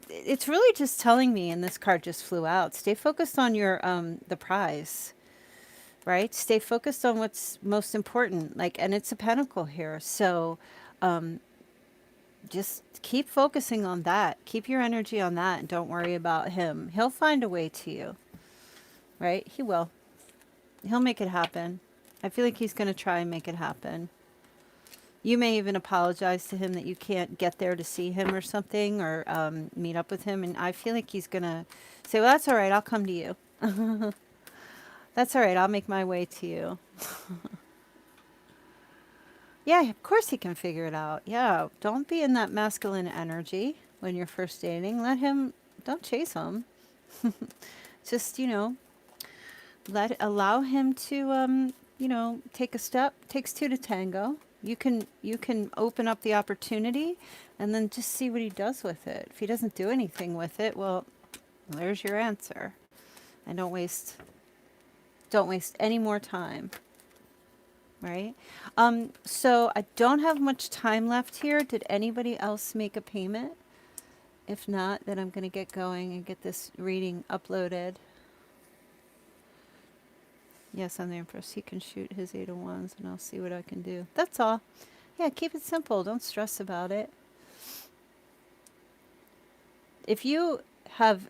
it's really just telling me, and this card just flew out, stay focused on your the prize, right? Stay focused on what's most important. Like, and it's a pentacle here. So just keep focusing on that. Keep your energy on that, and don't worry about him. He'll find a way to you, right? He will. He'll make it happen. I feel like he's going to try and make it happen. You may even apologize to him that you can't get there to see him or something, or meet up with him. And I feel like he's going to say, well, that's all right. I'll come to you. That's all right. I'll make my way to you. Yeah, of course he can figure it out. Yeah, don't be in that masculine energy when you're first dating. Don't chase him. Just, allow him to, take a step. Takes two to tango. You can open up the opportunity and then just see what he does with it. If he doesn't do anything with it, well, there's your answer. And don't waste any more time. Right? So I don't have much time left here. Did anybody else make a payment? If not, then I'm going to get going and get this reading uploaded. Yes, I'm the Empress. He can shoot his 8 of Wands, and I'll see what I can do. That's all. Yeah, keep it simple. Don't stress about it. If you have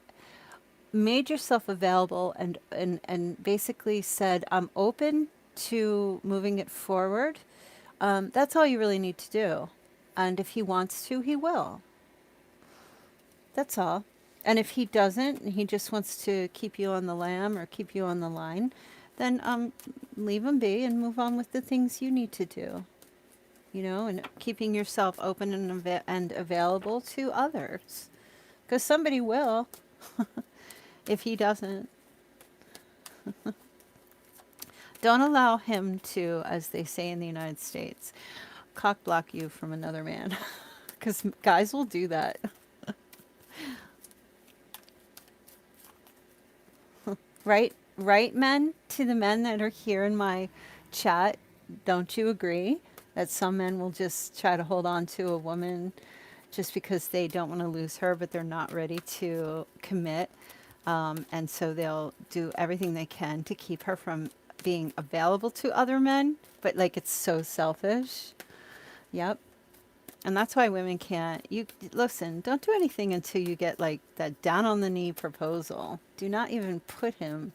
made yourself available and basically said, I'm open to moving it forward, that's all you really need to do. And if he wants to, he will. That's all. And if he doesn't, and he just wants to keep you on the lam or keep you on the line, then leave him be and move on with the things you need to do. And keeping yourself open and available to others. Because somebody will if he doesn't. Don't allow him to, as they say in the United States, cock block you from another man. Because guys will do that. Right? Right, men? To the men that are here in my chat, don't you agree that some men will just try to hold on to a woman just because they don't want to lose her, but they're not ready to commit? And so they'll do everything they can to keep her from being available to other men, but like it's so selfish. Yep. And that's why women can't. You listen, don't do anything until you get like that down on the knee proposal. Do not even put him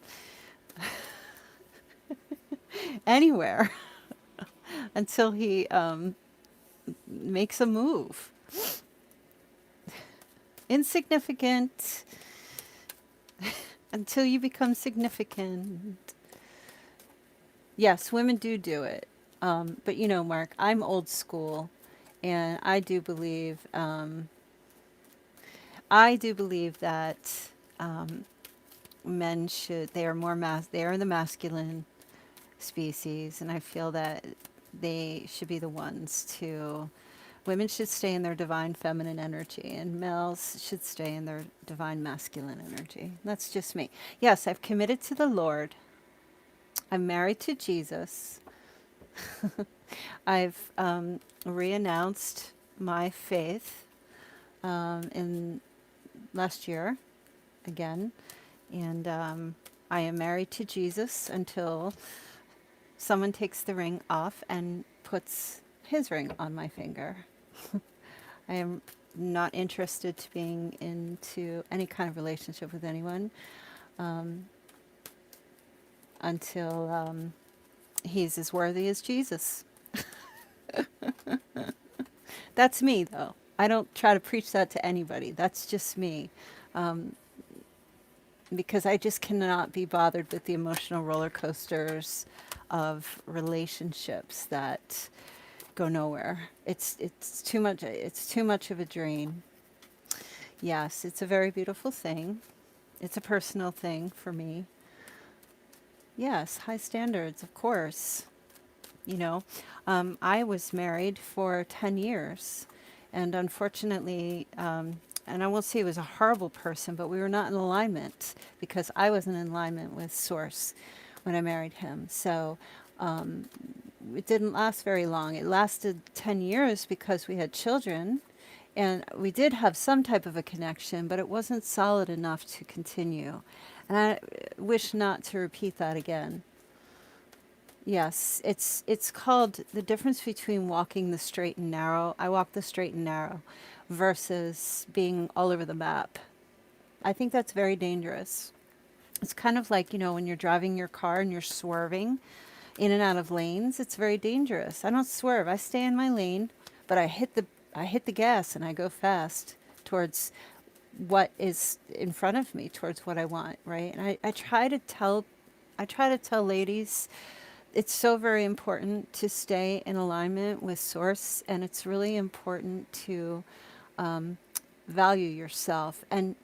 anywhere until he makes a move. Insignificant until you become significant. Yes, women do it. But Mark, I'm old school, and I do believe that men they are they are the masculine species, and I feel that they should be the ones to. Women should stay in their divine feminine energy, and males should stay in their divine masculine energy. That's just me. Yes, I've committed to the Lord. I'm married to Jesus. I've re-announced my faith in last year again, and I am married to Jesus until someone takes the ring off and puts his ring on my finger. I am not interested to being into any kind of relationship with anyone until he's as worthy as Jesus. That's me, though. I don't try to preach that to anybody. That's just me. Because I just cannot be bothered with the emotional roller coasters of relationships that go nowhere. It's too much. It's too much of a drain. Yes, it's a very beautiful thing. It's a personal thing for me. Yes, high standards, of course. I was married for 10 years, and unfortunately, and I won't say he was a horrible person, but we were not in alignment because I wasn't in alignment with Source when I married him. So it didn't last very long. It lasted 10 years because we had children, and we did have some type of a connection, but it wasn't solid enough to continue. And I wish not to repeat that again. Yes, it's called the difference between walking the straight and narrow. I walk the straight and narrow versus being all over the map. I think that's very dangerous. It's kind of like, when you're driving your car and you're swerving in and out of lanes, it's very dangerous. I don't swerve. I stay in my lane, but I hit the gas and I go fast towards what is in front of me, towards what I want, right? And I try to tell ladies it's so very important to stay in alignment with Source, and it's really important to value yourself. And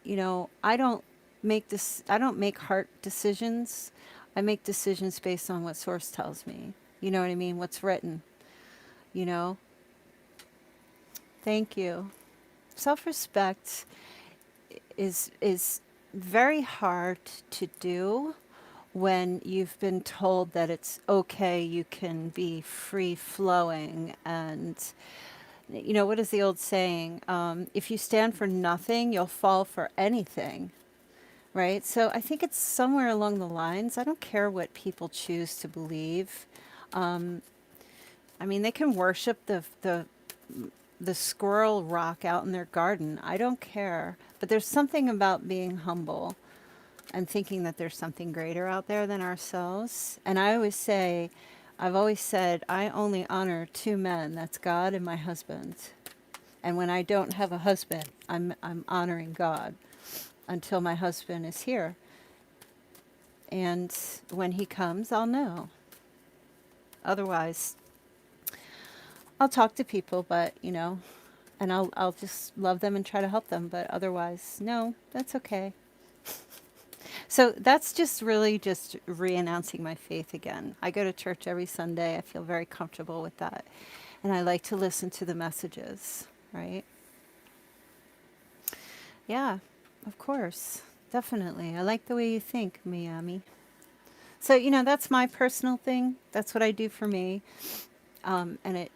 I don't make heart decisions. I make decisions based on what Source tells me. You know what I mean? What's written. You know. Thank you. Self-respect is very hard to do when you've been told that it's okay, you can be free flowing. And what is the old saying? If you stand for nothing, you'll fall for anything, right? So I think it's somewhere along the lines. I don't care what people choose to believe. I mean, they can worship the squirrel rock out in their garden. I don't care. But there's something about being humble and thinking that there's something greater out there than ourselves. And I've always said, I only honor two men. That's God and my husband. And when I don't have a husband, I'm honoring God until my husband is here. And when he comes, I'll know. Otherwise, I'll talk to people, but and I'll just love them and try to help them. But otherwise, no, that's okay. So that's just really just re-announcing my faith again. I go to church every Sunday. I feel very comfortable with that. And I like to listen to the messages, right? Yeah, of course. Definitely. I like the way you think, Miami. So, that's my personal thing. That's what I do for me. And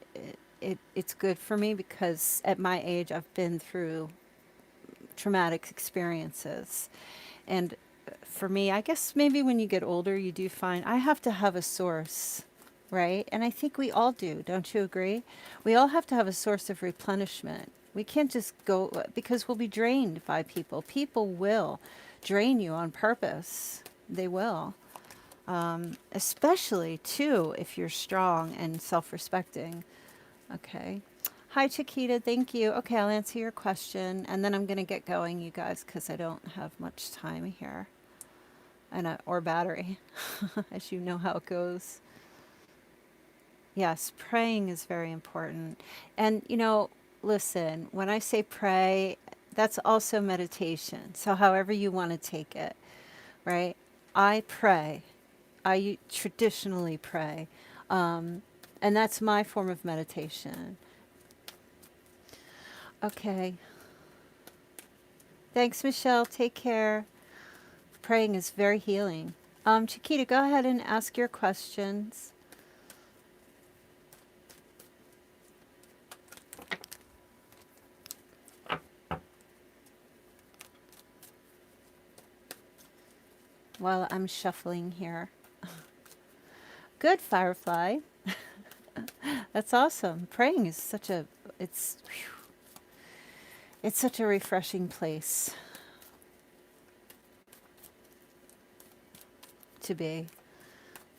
it's good for me because at my age, I've been through traumatic experiences. And for me, I guess maybe when you get older, you do find I have to have a source, right? And I think we all do. Don't you agree? We all have to have a source of replenishment. We can't just go because we'll be drained by people. People will drain you on purpose. They will. Especially, too, if you're strong and self-respecting. Okay. Hi, Chiquita. Thank you. Okay, I'll answer your question, and then I'm going to get going, you guys, because I don't have much time here or battery, as you know how it goes. Yes, praying is very important. And, listen, when I say pray, that's also meditation. So however you want to take it, right? I pray. I traditionally pray. And that's my form of meditation. Okay. Thanks, Michelle. Take care. Praying is very healing. Chiquita, go ahead and ask your questions. While I'm shuffling here. Good, Firefly. That's awesome. Praying is it's such a refreshing place to be.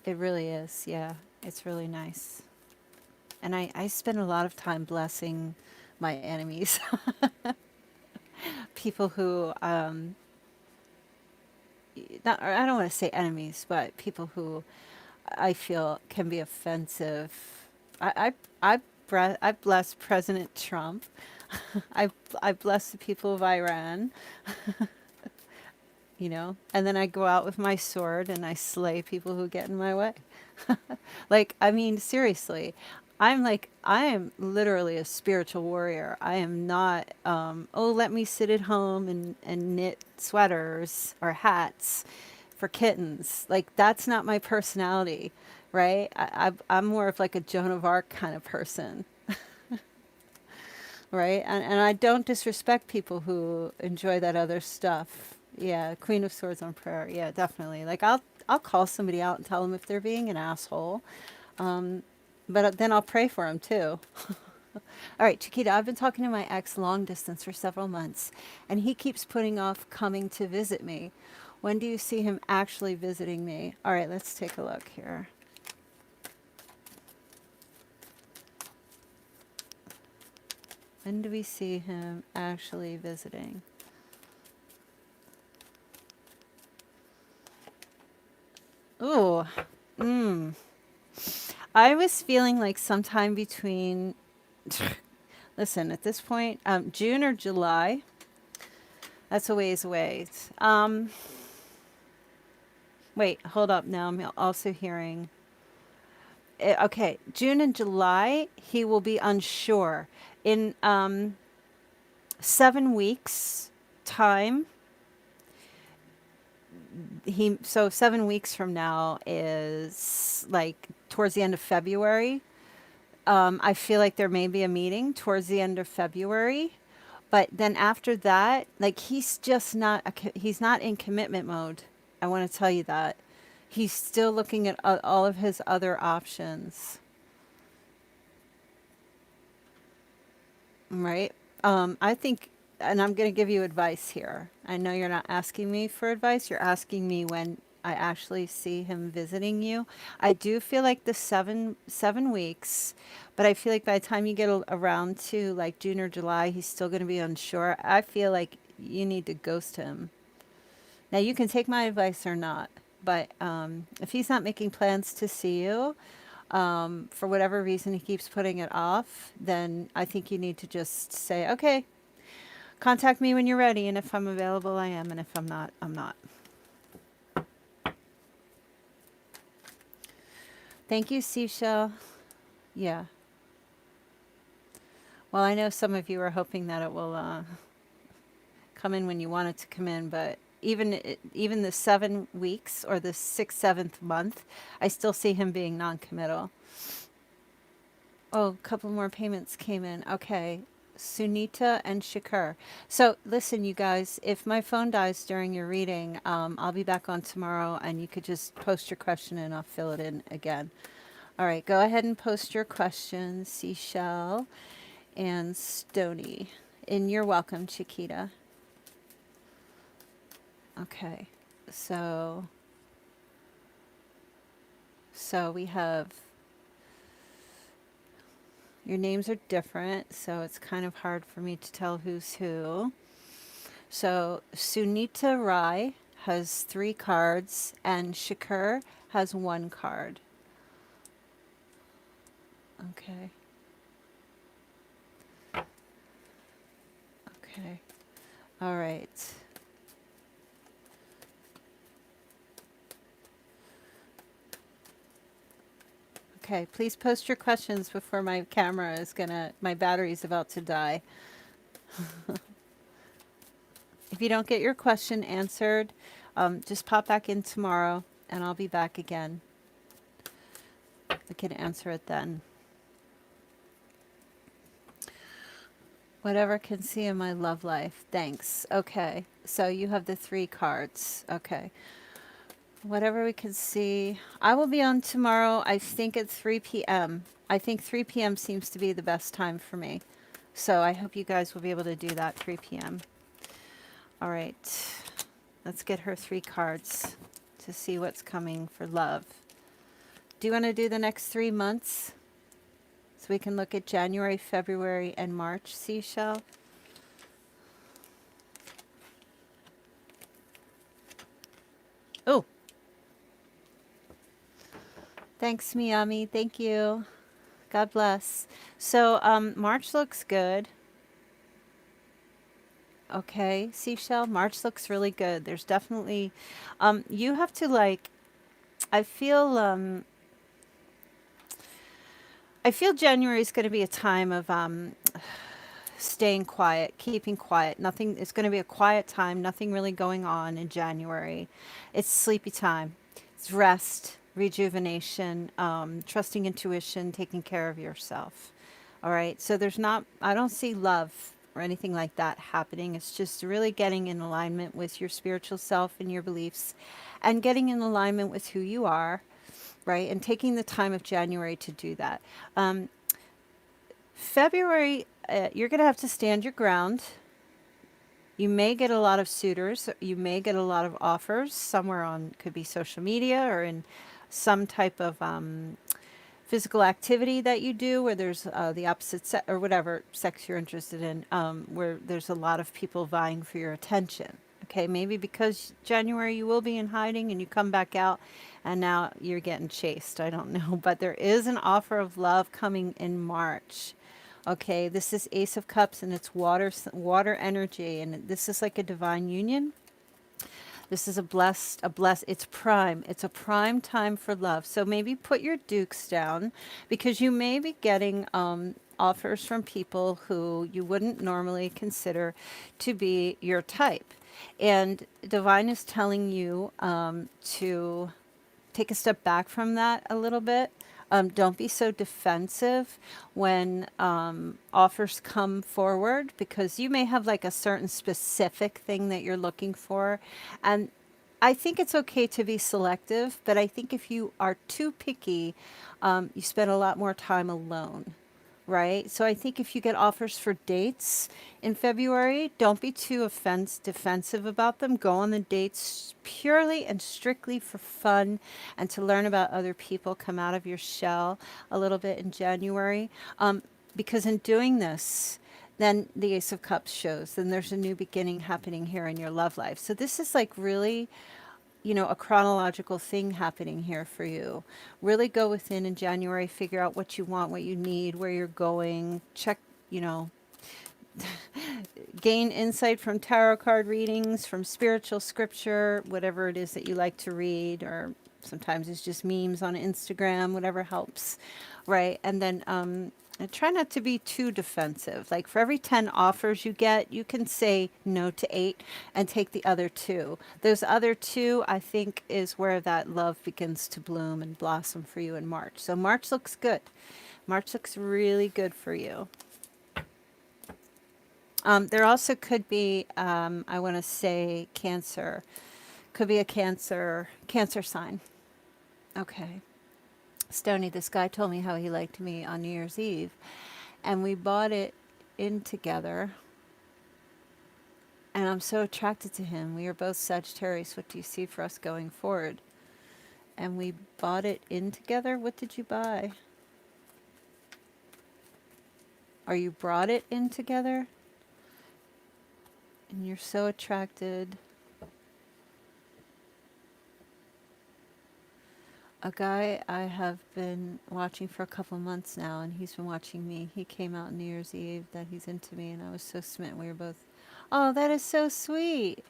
It really is. Yeah, it's really nice. And I spend a lot of time blessing my enemies. People who, I don't want to say enemies, but people who I feel can be offensive. I bless President Trump. I bless the people of Iran, and then I go out with my sword and I slay people who get in my way. Like, I mean, seriously, I am literally a spiritual warrior. I am not, let me sit at home and knit sweaters or hats for kittens. Like, that's not my personality, right? I'm more of like a Joan of Arc kind of person, right? And I don't disrespect people who enjoy that other stuff. Yeah, Queen of Swords on prayer. Yeah, definitely. Like, I'll call somebody out and tell them if they're being an asshole. But then I'll pray for them too. All right, Chiquita, I've been talking to my ex long distance for several months, and he keeps putting off coming to visit me. When do you see him actually visiting me? All right, let's take a look here. When do we see him actually visiting? Ooh, I was feeling like sometime between, listen, at this point, June or July. That's a ways away. Wait, hold up. Now I'm also hearing. Okay, June and July, he will be unsure. In 7 weeks' time, so 7 weeks from now is like towards the end of February. I feel like there may be a meeting towards the end of February, but then after that, like he's just not he's not in commitment mode. I want to tell you that. He's still looking at all of his other options. right? I think, and I'm going to give you advice here. I know you're not asking me for advice. You're asking me when I actually see him visiting you. I do feel like the seven weeks, but I feel like by the time you get around to like June or July, he's still going to be unsure. I feel like you need to ghost him. Now you can take my advice or not, but if he's not making plans to see you, for whatever reason he keeps putting it off, then I think you need to just say, okay, contact me when you're ready, and if I'm available, I am, and if I'm not, I'm not. Thank you, Seashell. Yeah. Well, I know some of you are hoping that it will come in when you want it to come in, but even the 7 weeks or the sixth, seventh month, I still see him being non-committal. Oh, a couple more payments came in. Okay. Sunita and Shakur. So listen, you guys, if my phone dies during your reading, I'll be back on tomorrow and you could just post your question and I'll fill it in again. All right, go ahead and post your questions, Seashell and Stony. And you're welcome, Chiquita. Okay, so we have, your names are different, so it's kind of hard for me to tell who's who. So Sunita Rai has 3 cards and Shakur has 1 card. Okay. Okay. All right. Okay, please post your questions before my camera is my battery's about to die. If you don't get your question answered, just pop back in tomorrow and I'll be back again. I can answer it then. Whatever can see in my love life. Thanks. Okay, so you have the 3 cards. Okay. Whatever we can see. I will be on tomorrow, I think at 3 p.m. I think 3 p.m. seems to be the best time for me. So I hope you guys will be able to do that 3 p.m. All right. Let's get her 3 cards to see what's coming for love. Do you want to do the next 3 months? So we can look at January, February, and March, Seashell? Oh. Thanks, Miami. Thank you. God bless. So March looks good. Okay, Seashell, March looks really good. There's definitely, you have to like, I feel, January is going to be a time of staying quiet, keeping quiet. Nothing, it's going to be a quiet time, nothing really going on in January. It's sleepy time. It's rest, rejuvenation, trusting intuition, taking care of yourself. All right. So there's not, I don't see love or anything like that happening. It's just really getting in alignment with your spiritual self and your beliefs and getting in alignment with who you are, right? And taking the time of January to do that. February, you're going to have to stand your ground. You may get a lot of suitors. You may get a lot of offers somewhere on, could be social media or in some type of physical activity that you do where there's the opposite sex or whatever sex you're interested in, where there's a lot of people vying for your attention. Okay, maybe because January you will be in hiding and you come back out and now you're getting chased. I don't know, but there is an offer of love coming in March. Okay, this is Ace of Cups and it's water energy, and this is like a divine union. This is it's prime. It's a prime time for love. So maybe put your dukes down because you may be getting offers from people who you wouldn't normally consider to be your type. And Divine is telling you to take a step back from that a little bit. Don't be so defensive when offers come forward because you may have like a certain specific thing that you're looking for. And I think it's okay to be selective, but I think if you are too picky, you spend a lot more time alone. right? So I think if you get offers for dates in February, don't be too defensive about them. Go on the dates purely and strictly for fun and to learn about other people. Come out of your shell a little bit in January. Because in doing this, then the Ace of Cups shows, then there's a new beginning happening here in your love life. So this is like really, a chronological thing happening here for you. Really go within in January, figure out what you want, what you need, where you're going, check, you know, gain insight from tarot card readings, from spiritual scripture, whatever it is that you like to read, or sometimes it's just memes on Instagram, whatever helps, right? And then and try not to be too defensive. Like for every 10 offers you get, you can say no to 8 and take the other 2. Those other 2, I think, is where that love begins to bloom and blossom for you in March. So March looks good. March looks really good for you. There also could be, I want to say Cancer. Could be a Cancer sign. Okay. Stony, this guy told me how he liked me on New Year's Eve, and we bought it in together, and I'm so attracted to him. We are both Sagittarius. What do you see for us going forward? And we bought it in together. What did you buy? Or you brought it in together? And you're so attracted. A guy I have been watching for a couple of months now, and he's been watching me. He came out New Year's Eve that he's into me, and I was so smitten. We were both, oh, that is so sweet.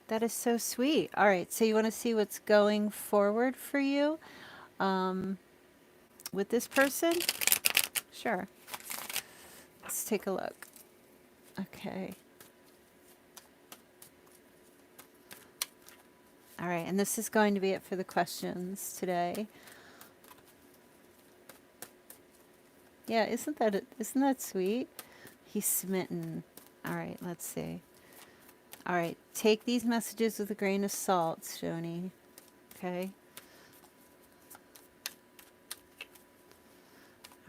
That is so sweet. All right, so you want to see what's going forward for you with this person? Sure. Let's take a look. Okay. All right, and this is going to be it for the questions today. Yeah, isn't that sweet? He's smitten. All right, let's see. All right, take these messages with a grain of salt, Shoni. Okay.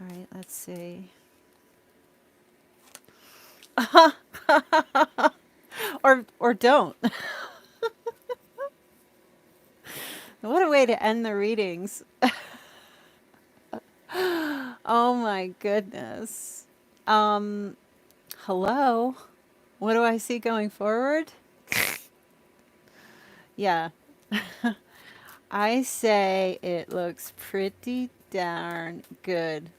All right, let's see. or don't. What a way to end the readings. Oh my goodness. Hello. What do I see going forward? Yeah. I say it looks pretty darn good.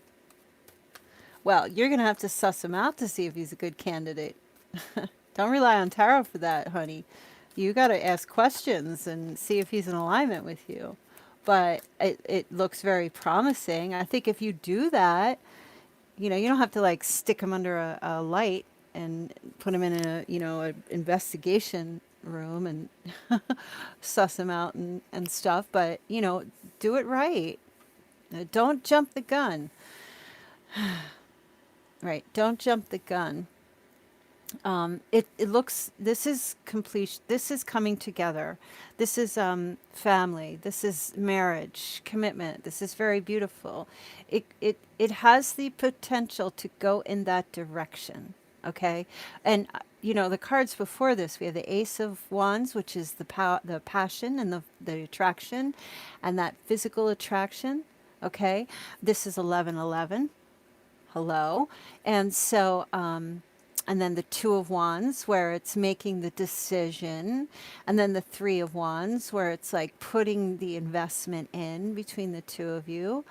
Well, you're going to have to suss him out to see if he's a good candidate. Don't rely on tarot for that, honey. You got to ask questions and see if he's in alignment with you. But it looks very promising. I think if you do that, you don't have to like stick him under a light and put him in a investigation room and suss him out and stuff. But, do it right. Don't jump the gun. Right. Don't jump the gun. It looks, this is complete, this is coming together. This is family. This is marriage, commitment. This is very beautiful. It has the potential to go in that direction. Okay. And, the cards before this, we have the Ace of Wands, which is the passion and the attraction and that physical attraction. Okay. This is 1111. Hello. And so, and then the Two of Wands, where it's making the decision. And then the Three of Wands, where it's like putting the investment in between the two of you,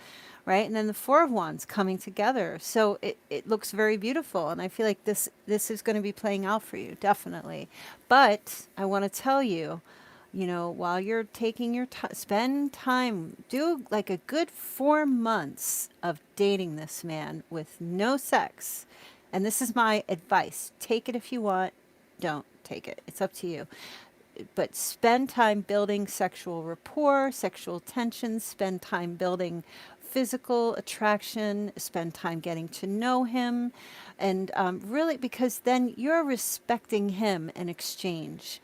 right? And then the Four of Wands coming together. So it looks very beautiful. And I feel like this is going to be playing out for you, definitely. But I want to tell you, while you're taking your time, spend time, do like a good 4 months of dating this man with no sex. And this is my advice. Take it if you want. Don't take it. It's up to you. But spend time building sexual rapport, sexual tension. Spend time building physical attraction. Spend time getting to know him. And really, because then you're respecting him in exchange,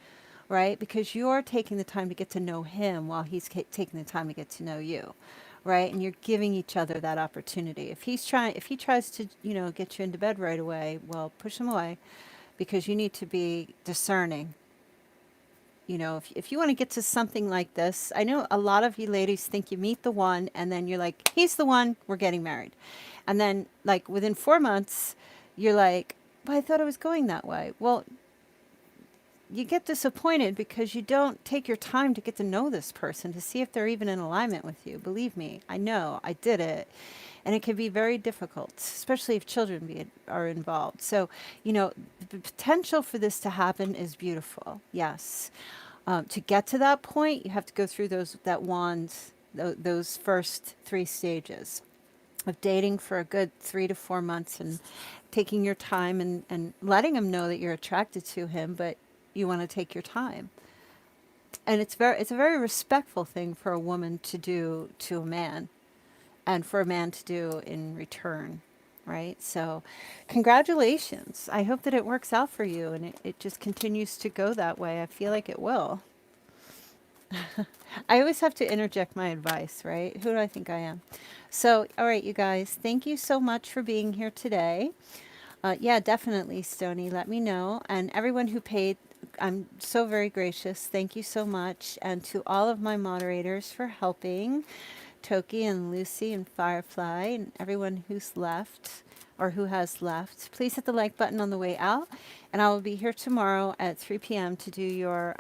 right? Because you're taking the time to get to know him while he's taking the time to get to know you. right? And you're giving each other that opportunity. If he tries to, get you into bed right away, well, push him away, because you need to be discerning. If you want to get to something like this, I know a lot of you ladies think you meet the one and then you're like, he's the one, we're getting married. And then, like, within 4 months, you're like, but I thought it was going that way. Well, you get disappointed because you don't take your time to get to know this person, to see if they're even in alignment with you. Believe me, I know, I did it. And it can be very difficult, especially if children are involved. So, the potential for this to happen is beautiful. Yes. To get to that point, you have to go through those first 3 stages of dating for a good 3 to 4 months, and taking your time, and letting him know that you're attracted to him, but you want to take your time. And it's a very respectful thing for a woman to do to a man, and for a man to do in return, right? So congratulations. I hope that it works out for you, and it just continues to go that way. I feel like it will. I always have to interject my advice, right? Who do I think I am? So, all right, you guys, thank you so much for being here today. Yeah, definitely, Stony. Let me know. And everyone who paid, I'm so very gracious. Thank you so much. And to all of my moderators for helping, Toki and Lucy and Firefly, and everyone who's left or who has left. Please hit the like button on the way out. And I will be here tomorrow at 3 p.m. to do your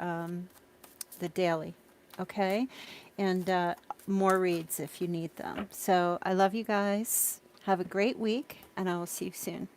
the daily. Okay? And more reads if you need them. So I love you guys. Have a great week, and I will see you soon.